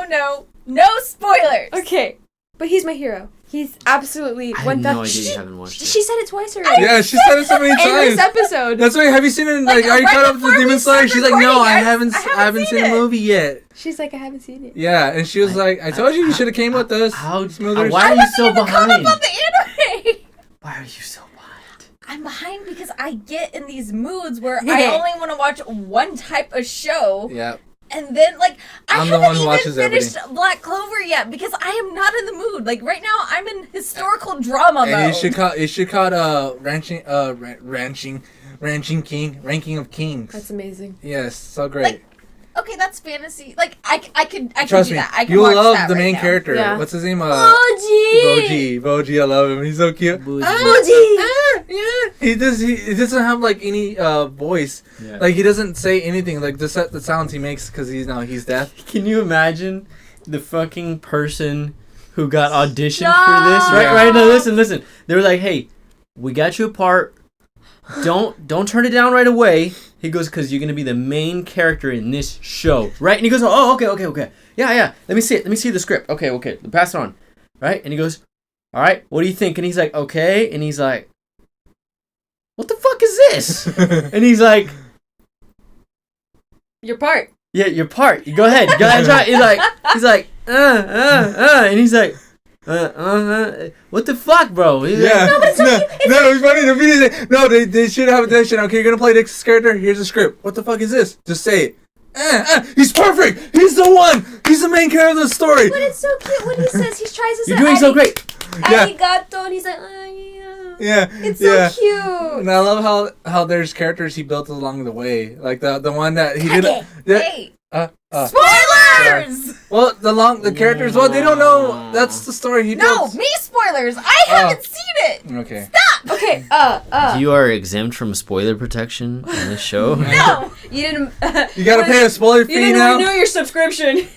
Yeah, no spoilers. Okay, but he's my hero. He's absolutely I have 1,000. no idea you haven't watched it. She said it twice already. Yeah, she said it so many In this times. episode. That's why. Have you seen it? Like, are you right caught up with before Demon we Slayer? started She's like, no, recording, I I haven't seen the movie yet. She's like, I haven't seen it. Yeah, and she was like, I told you should have came with us. Smoothers. Why are you so behind? About the anime. Why are you so behind? I'm behind because I get in these moods where I only want to watch one type of show. Yeah. And then, like, I I'm the one haven't who even watches finished everything. Black Clover yet because I am not in the mood. Like, right now, I'm in historical drama mode. And you should call ranking of kings. That's amazing. Yes, so great. Like, okay, that's fantasy. Like, I could Trust do me, that. I can you'll watch love that the right main now. character. Yeah. What's his name? Boji! Boji, I love him. He's so cute. Boji! Yeah. He doesn't have like any voice. Yeah. Like he doesn't say anything. Like the sounds he makes because he's deaf. Can you imagine the fucking person who got auditioned Stop. for this? Yeah. Right, no, listen. They were like, hey, we got you a part. Don't turn it down right away. He goes, because you're going to be the main character in this show. Right? And he goes, oh, okay. Yeah. Let me see it. Let me see the script. Okay. Pass it on. Right? And he goes, all right, what do you think? And he's like, okay. And he's like, what the fuck is this? And he's like, Your part. yeah, your part. You go ahead. Try. He's like, and he's like, what the fuck, bro? He's Yeah. like, No, but it's not- No, it's funny. The video. No, they should have attention. Okay, you're gonna play this character. Here's the script. What the fuck is this? Just say it. He's perfect. He's the one. He's the main character of the story. But it's so cute when he says, he tries to say, you're doing so great. Yeah. Arigato, and he's like, yeah. Yeah. It's so cute. And I love how there's characters he built along the way, like the one that he did. Hey, Spoilers! Well, the characters. Well, they don't know. That's the story he no, built. me spoilers. I haven't seen it. Okay. Stop. Okay. You are exempt from spoiler protection on this show. No. You didn't. You gotta pay a spoiler fee now. renew your subscription.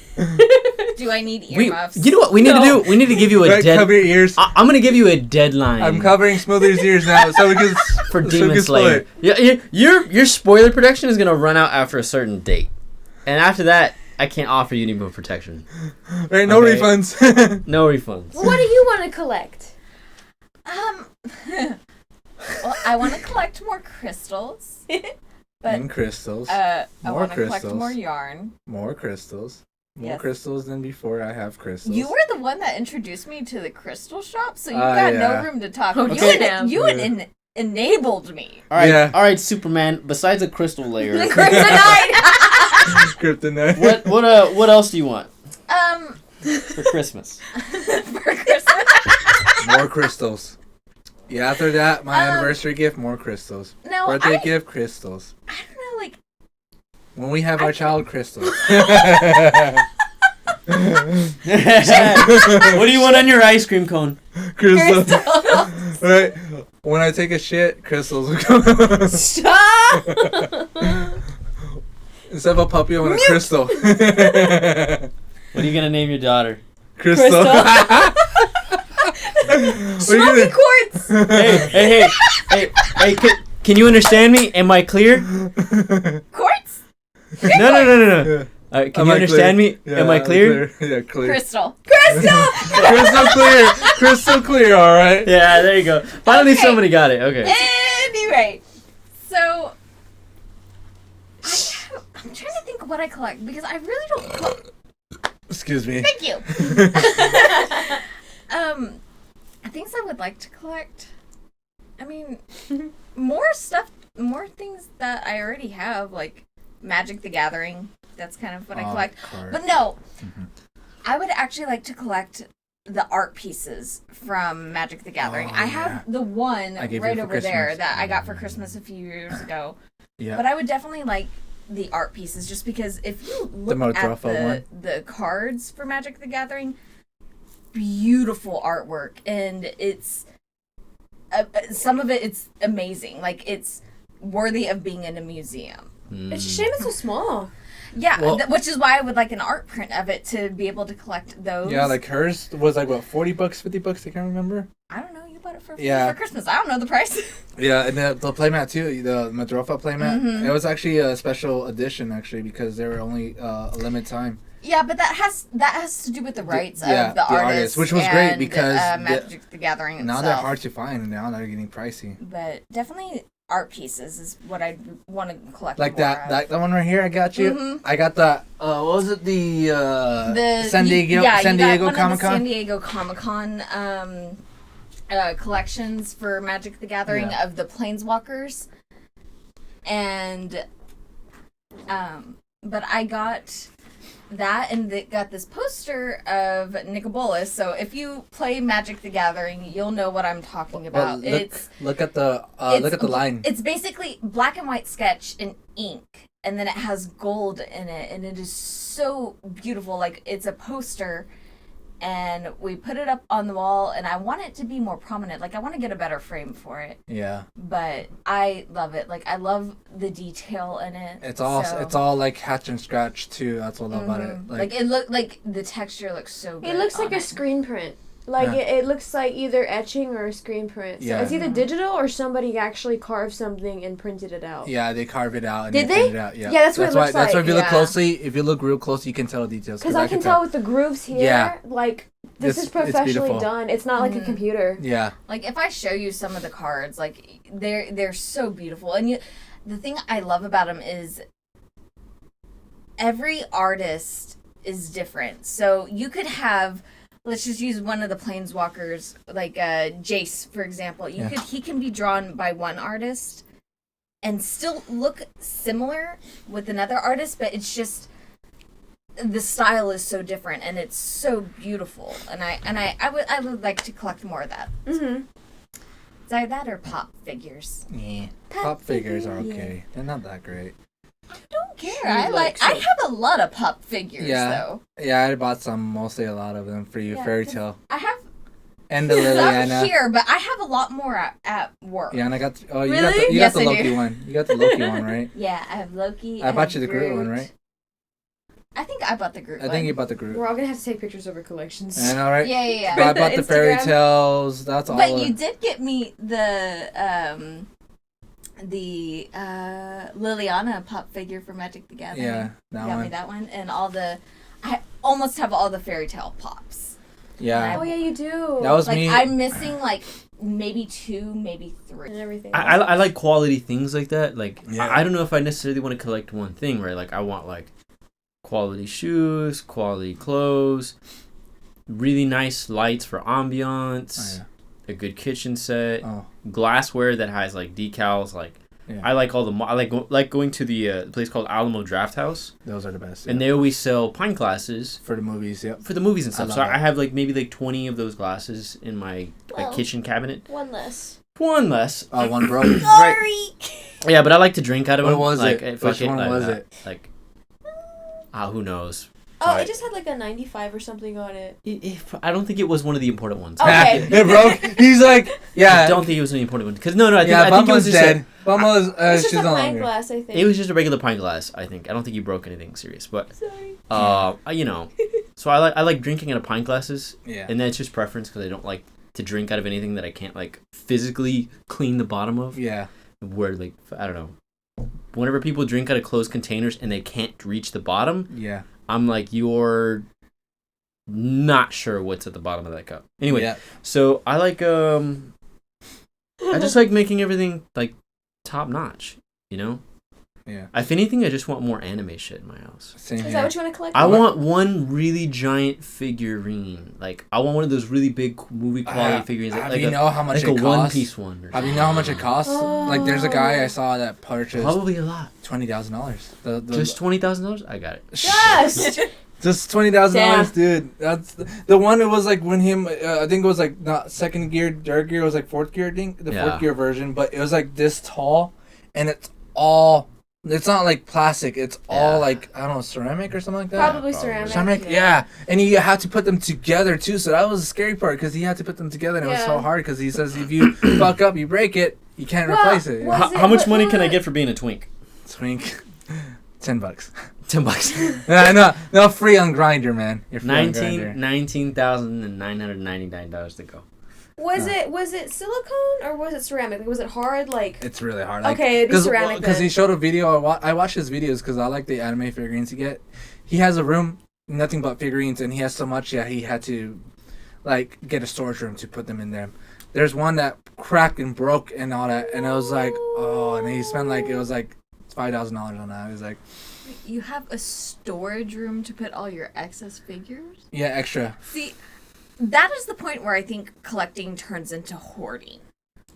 Do I need We, earmuffs? you know what we need to do? We need to give you a Right, cover your ears. I'm gonna give you a deadline. I'm covering Smoothie's ears now, so we can for so we Demon can Slayer. spoil it. Yeah, your spoiler protection is gonna run out after a certain date, and after that, I can't offer you any more protection. Right, no Okay. refunds. No refunds. What do you want to collect? Well, I want to collect more crystals. But And crystals. I More want to collect crystals. more yarn. More crystals. More Yes. crystals than before. I have crystals. You were the one that introduced me to the crystal shop, so you Ah, got yeah. no room to talk. Okay. You enabled me. All right, Yeah. all right, Superman. Besides the crystal layer, Kryptonite. Kryptonite. what else do you want for Christmas? For Christmas. More crystals. Yeah, after that, my anniversary gift, more crystals. No, Birthday I gift, crystals. don't know, like When we have our child, crystals. What do you want on your ice cream cone? crystals. crystals. Right. When I take a shit, crystals will come. Stop! Instead of a puppy, I want a crystal. What are you gonna name your daughter? Crystal. Smoky quartz! Hey! Can you understand me? Am I clear? Quartz. No. Can Am you I understand clear? me? Yeah, Am I clear? Yeah, clear. Crystal. Crystal! Crystal clear. Crystal clear, alright. Yeah, there you go. Finally, Okay. somebody got it. Okay. Anyway, so I'm trying to think of what I collect because I really don't. Excuse me. Thank you. Things I would like to collect. I mean, more stuff, more things that I already have, like Magic the Gathering. That's kind of what I collect. Card. But no, I would actually like to collect the art pieces from Magic the Gathering. Oh, I have yeah. the one I gave you right for over there Christmas. that I got for Christmas a few years ago. Yeah. But I would definitely like the art pieces just because if you look at Motrofa the cards for Magic the Gathering, beautiful artwork, and it's some of it's amazing. Like, it's worthy of being in a museum. It's a shame it's so small. Yeah, Well- which is why I would like an art print of it to be able to collect those. Yeah, like hers was like, what, $40, $50? I can't remember. I don't know, you bought it for Christmas. I don't know the price. Yeah, and the playmat too, the Madrofa playmat. Mhm. It was actually a special edition, actually, because they were only a limited time. Yeah, but that has to do with the rights yeah, of the the artists, artists, which was great and, because Magic the Gathering Now itself. they're hard to find, and now they're getting pricey. But definitely art pieces is what I want to collect. Like more that one right here, I got you. Mhm. I got the what was it? The San Diego you got one Comic of the San Con. Diego Comic Con collections for Magic the Gathering Yeah. of the Planeswalkers, and but I got that, and it got this poster of Nicobolus. So if you play Magic the Gathering, you'll know what I'm talking about. Look at the line. It's basically black and white sketch in ink, and then it has gold in it, and it is so beautiful. Like, it's a poster, and we put it up on the wall, and I want it to be more prominent. Like, I want to get a better frame for it, Yeah, but I love it. Like, I love the detail in it. it's all like hatch and scratch too. That's what I love about it. Like, it look like the texture looks so good. It looks like on a it. screen print. Like, Yeah. it looks like either etching or a screen print. So Yeah. it's either digital or somebody actually carved something and printed it out. Yeah, they carve it out. And Did print they? It out. Yeah, Yeah, that's what it looks That's why like. if you look Yeah. closely, if you look real close, you can tell the details. Because I can tell with the grooves here, Yeah. like, this It's is professionally beautiful. done. It's not like a computer. Yeah, Like, if I show you some of the cards, like, they're so beautiful. And the thing I love about them is every artist is different. So you could have, let's just use one of the Planeswalkers, like Jace, for example. He can be drawn by one artist and still look similar with another artist, but it's just the style is so different, and it's so beautiful. And I would like to collect more of that. Mm-hmm. It's either that or pop figures. yeah. Pop figures are okay. They're not that great. I don't care. She I likes I it. have a lot of pop figures Yeah. though. Yeah, I bought some, mostly a lot of them for you. Yeah, Fairy 'cause Tale. I have And the Some Liliana. here, but I have a lot more at work. Yeah, and I got. Oh, you Really? got the, you Yes, got the I Loki do. one. You got the Loki one, right? Yeah, I have Loki. I bought have you the Groot one, right? I think I bought the Groot I one. think you bought the Groot. We're all gonna have to take pictures of our collections. I know, right? Yeah. But I bought the fairy Instagram. tales. That's all. But you did get me the Liliana pop figure for Magic the Gathering. Yeah, that You got me one. that one, and I almost have all the fairy tale pops. Yeah. Oh yeah, you do. That was Like me. I'm missing like maybe 2, maybe 3. and everything. I like quality things like that. Like Yeah. I don't know if I necessarily want to collect one thing, right? Like I want like quality shoes, quality clothes, really nice lights for ambiance, Oh, a good kitchen set, yeah. Oh, glassware that has like decals. Like yeah. I like all the I like going to the place called Alamo Draft House, Those are the best. and yeah. they always sell pint glasses For the movies, yep. for the movies and I stuff. love So that. I have like maybe like 20 of those glasses in my Well, kitchen cabinet. one less. One less. Oh, one broke. Right. Yeah, but I like to drink out of What them. was like, it? Fuck Which it, one like, was it? Like, who knows? Oh, Right. it just had like a 95 or something on it. I don't think it was one of the important ones. Okay. It broke. He's like, I yeah. don't think it was an important one. Because no, I think, Yeah, I think it was Bumbo's just dead. Bumbo's, It's just she's a no pint longer. glass, I think. it was just a regular pint glass. I think. I don't think you broke anything serious. But Sorry. you know, so I like drinking out of pint glasses, Yeah. and that's just preference because I don't like to drink out of anything that I can't like physically clean the bottom of. Yeah. Where like I don't know, whenever people drink out of closed containers and they can't reach the bottom, Yeah. I'm like, you're not sure what's at the bottom of that cup. Anyway, Yeah. so I like I just like making everything like top notch, you know? Yeah. If anything, I just want more anime shit in my house. Same Is here. that what you want to collect? I more? want one really giant figurine. Like I want one of those really big movie quality figurines, Have like you know how much like it a costs? One Piece one. Or Have you know how much it costs? Like, there's a guy I saw that purchased Probably a lot. $20,000. Just $20,000. I got it. Yes! Just $20,000, Damn. dude. That's the one. It was like when him. I think it was like not second gear, third gear. It was like fourth gear. I think the Yeah. fourth gear version, but it was like this tall, and it's all. It's not like plastic. It's all Yeah. like I don't know, ceramic or something like that. Probably ceramic. Ceramic, yeah. And you have to put them together too. So that was the scary part because he had to put them together, and it was so Yeah. hard because he says if you fuck up, you break it, you can't Well, replace it. well- How much what- money what- can I get for being a twink? Twink, $10. $10. No, free on Grinder, man. You're free on Grindr. $19,999 to go. Was it silicone or was it ceramic? Like, was it hard? Like, It's really hard. okay, it'd be ceramic Because then. he showed a video. I watch his videos because I like the anime figurines he get. He has a room, nothing but figurines, and he has so much. Yeah, he had to, like, get a storage room to put them in there. There's one that cracked and broke and all that, and it was like, oh, and he spent like it was like $5,000 on that. It was like, You have a storage room to put all your excess figures? yeah, extra. See, that is the point where I think collecting turns into hoarding.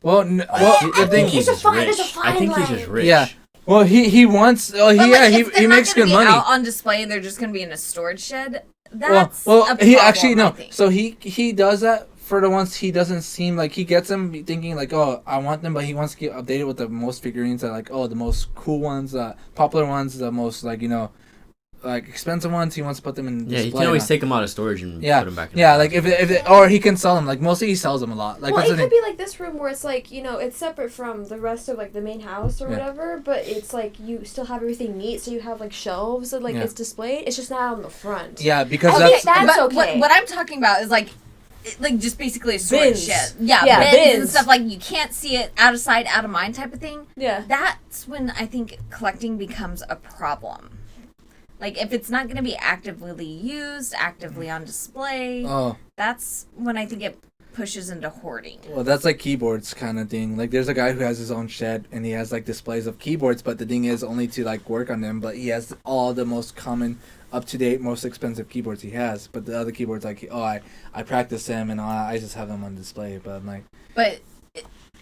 Well, the thing. he's it's a just fine- rich. it's a fine I think he's line. just rich. Yeah. Well, he wants. Oh, But, like, yeah, if they're he not makes gonna good be money. out on display and they're just going to be in a storage shed. Well, That's a problem, he actually I no. think. So he does that for the ones he doesn't seem like he gets them thinking like, oh, I want them, but he wants to get updated with the most figurines that like, oh, the most cool ones, popular ones, the most like like expensive ones. He wants to put them in. Yeah, he display can always now. take them out of storage and Yeah, put them back in. yeah, like if or he can sell them. Like mostly he sells them a lot. Like well, what's it the could name? be like this room where it's like, it's separate from the rest of like the main house or Yeah. whatever, but it's like you still have everything neat, so you have like shelves and like Yeah. it's displayed. It's just not on the front. Yeah, because Okay, that's that's But okay. What I'm talking about is like just basically a storage Bins. shed. Yeah, Yeah, bins and bins. stuff like you can't see it out of sight, out of mind type of thing. Yeah. That's when I think collecting becomes a problem. Like if it's not going to be actively used, actively on display, oh. that's when I think it pushes into hoarding. Well, that's like keyboards kind of thing. Like, there's a guy who has his own shed, and he has, like, displays of keyboards, but the thing is only to, like, work on them, but he has all the most common, up-to-date, most expensive keyboards he has. But the other keyboards, like, oh, I practice them, and I just have them on display, but I'm like... But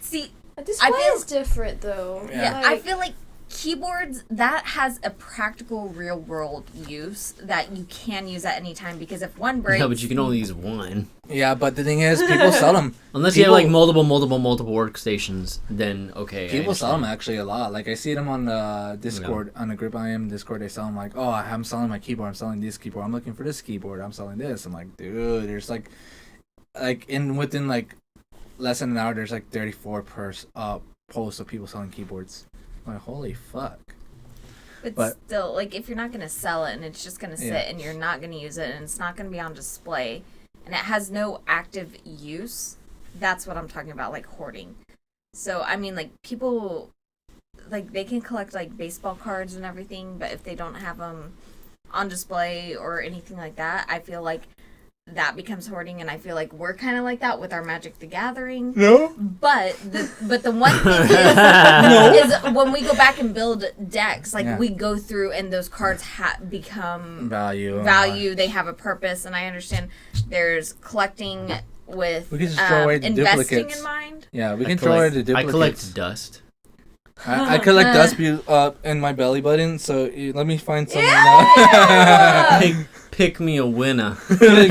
see, A display feel- is different though. Yeah. I feel like keyboards that has a practical real world use that you can use at any time because if one breaks, Yeah, but you can only use one. Yeah, but the thing is, people sell them. Unless you have like multiple workstations, then okay. I People sell them understand. actually a lot. Like I see them on Discord, on the group I am Discord. They sell them like, oh, I'm selling my keyboard. I'm selling this keyboard. I'm looking for this keyboard. I'm selling this. I'm like, dude, there's like, like within like less than an hour, there's like 34 posts of people selling keyboards. I'm like, holy fuck. But still, like, if you're not going to sell it and it's just going to sit and you're not going to use it and it's not going to be on display and it has no active use, that's what I'm talking about, like, hoarding. So, I mean, like, people, like, they can collect, like, baseball cards and everything, but if they don't have them on display or anything like that, I feel like that becomes hoarding, and I feel like we're kind of like that with our Magic the Gathering. No. But the one thing is when we go back and build decks, like we go through and those cards become value. They have a purpose, and I understand there's collecting with we can just throw away the investing duplicates in mind. Yeah, we can throw away the duplicates. I collect dust. I collect dust in my belly button, so let me find something Yeah. Pick me a winner. wait. There's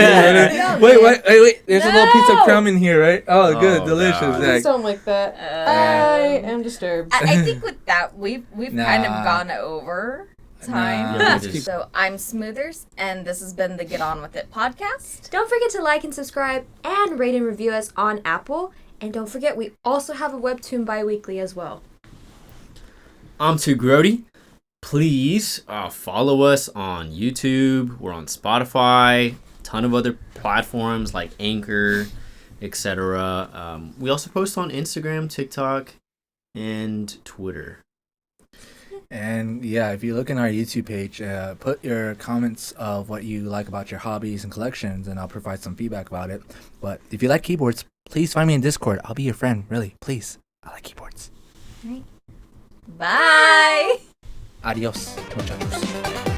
a little piece of crumb in here, right? Oh, good, delicious. God. Please don't like that. I am disturbed. I think with that we've kind of gone over time. Nah. So I'm Smoothers, and this has been the Get On With It podcast. Don't forget to like and subscribe and rate and review us on Apple. And don't forget, we also have a webtoon bi-weekly as well. I'm Too Grody. Please follow us on YouTube. We're on Spotify, a ton of other platforms like Anchor, etc. We also post on Instagram, TikTok, and Twitter. And yeah, if you look in our YouTube page, put your comments of what you like about your hobbies and collections, and I'll provide some feedback about it. But if you like keyboards, please find me in Discord. I'll be your friend, really. Please. I like keyboards. Bye. Adios, muchachos.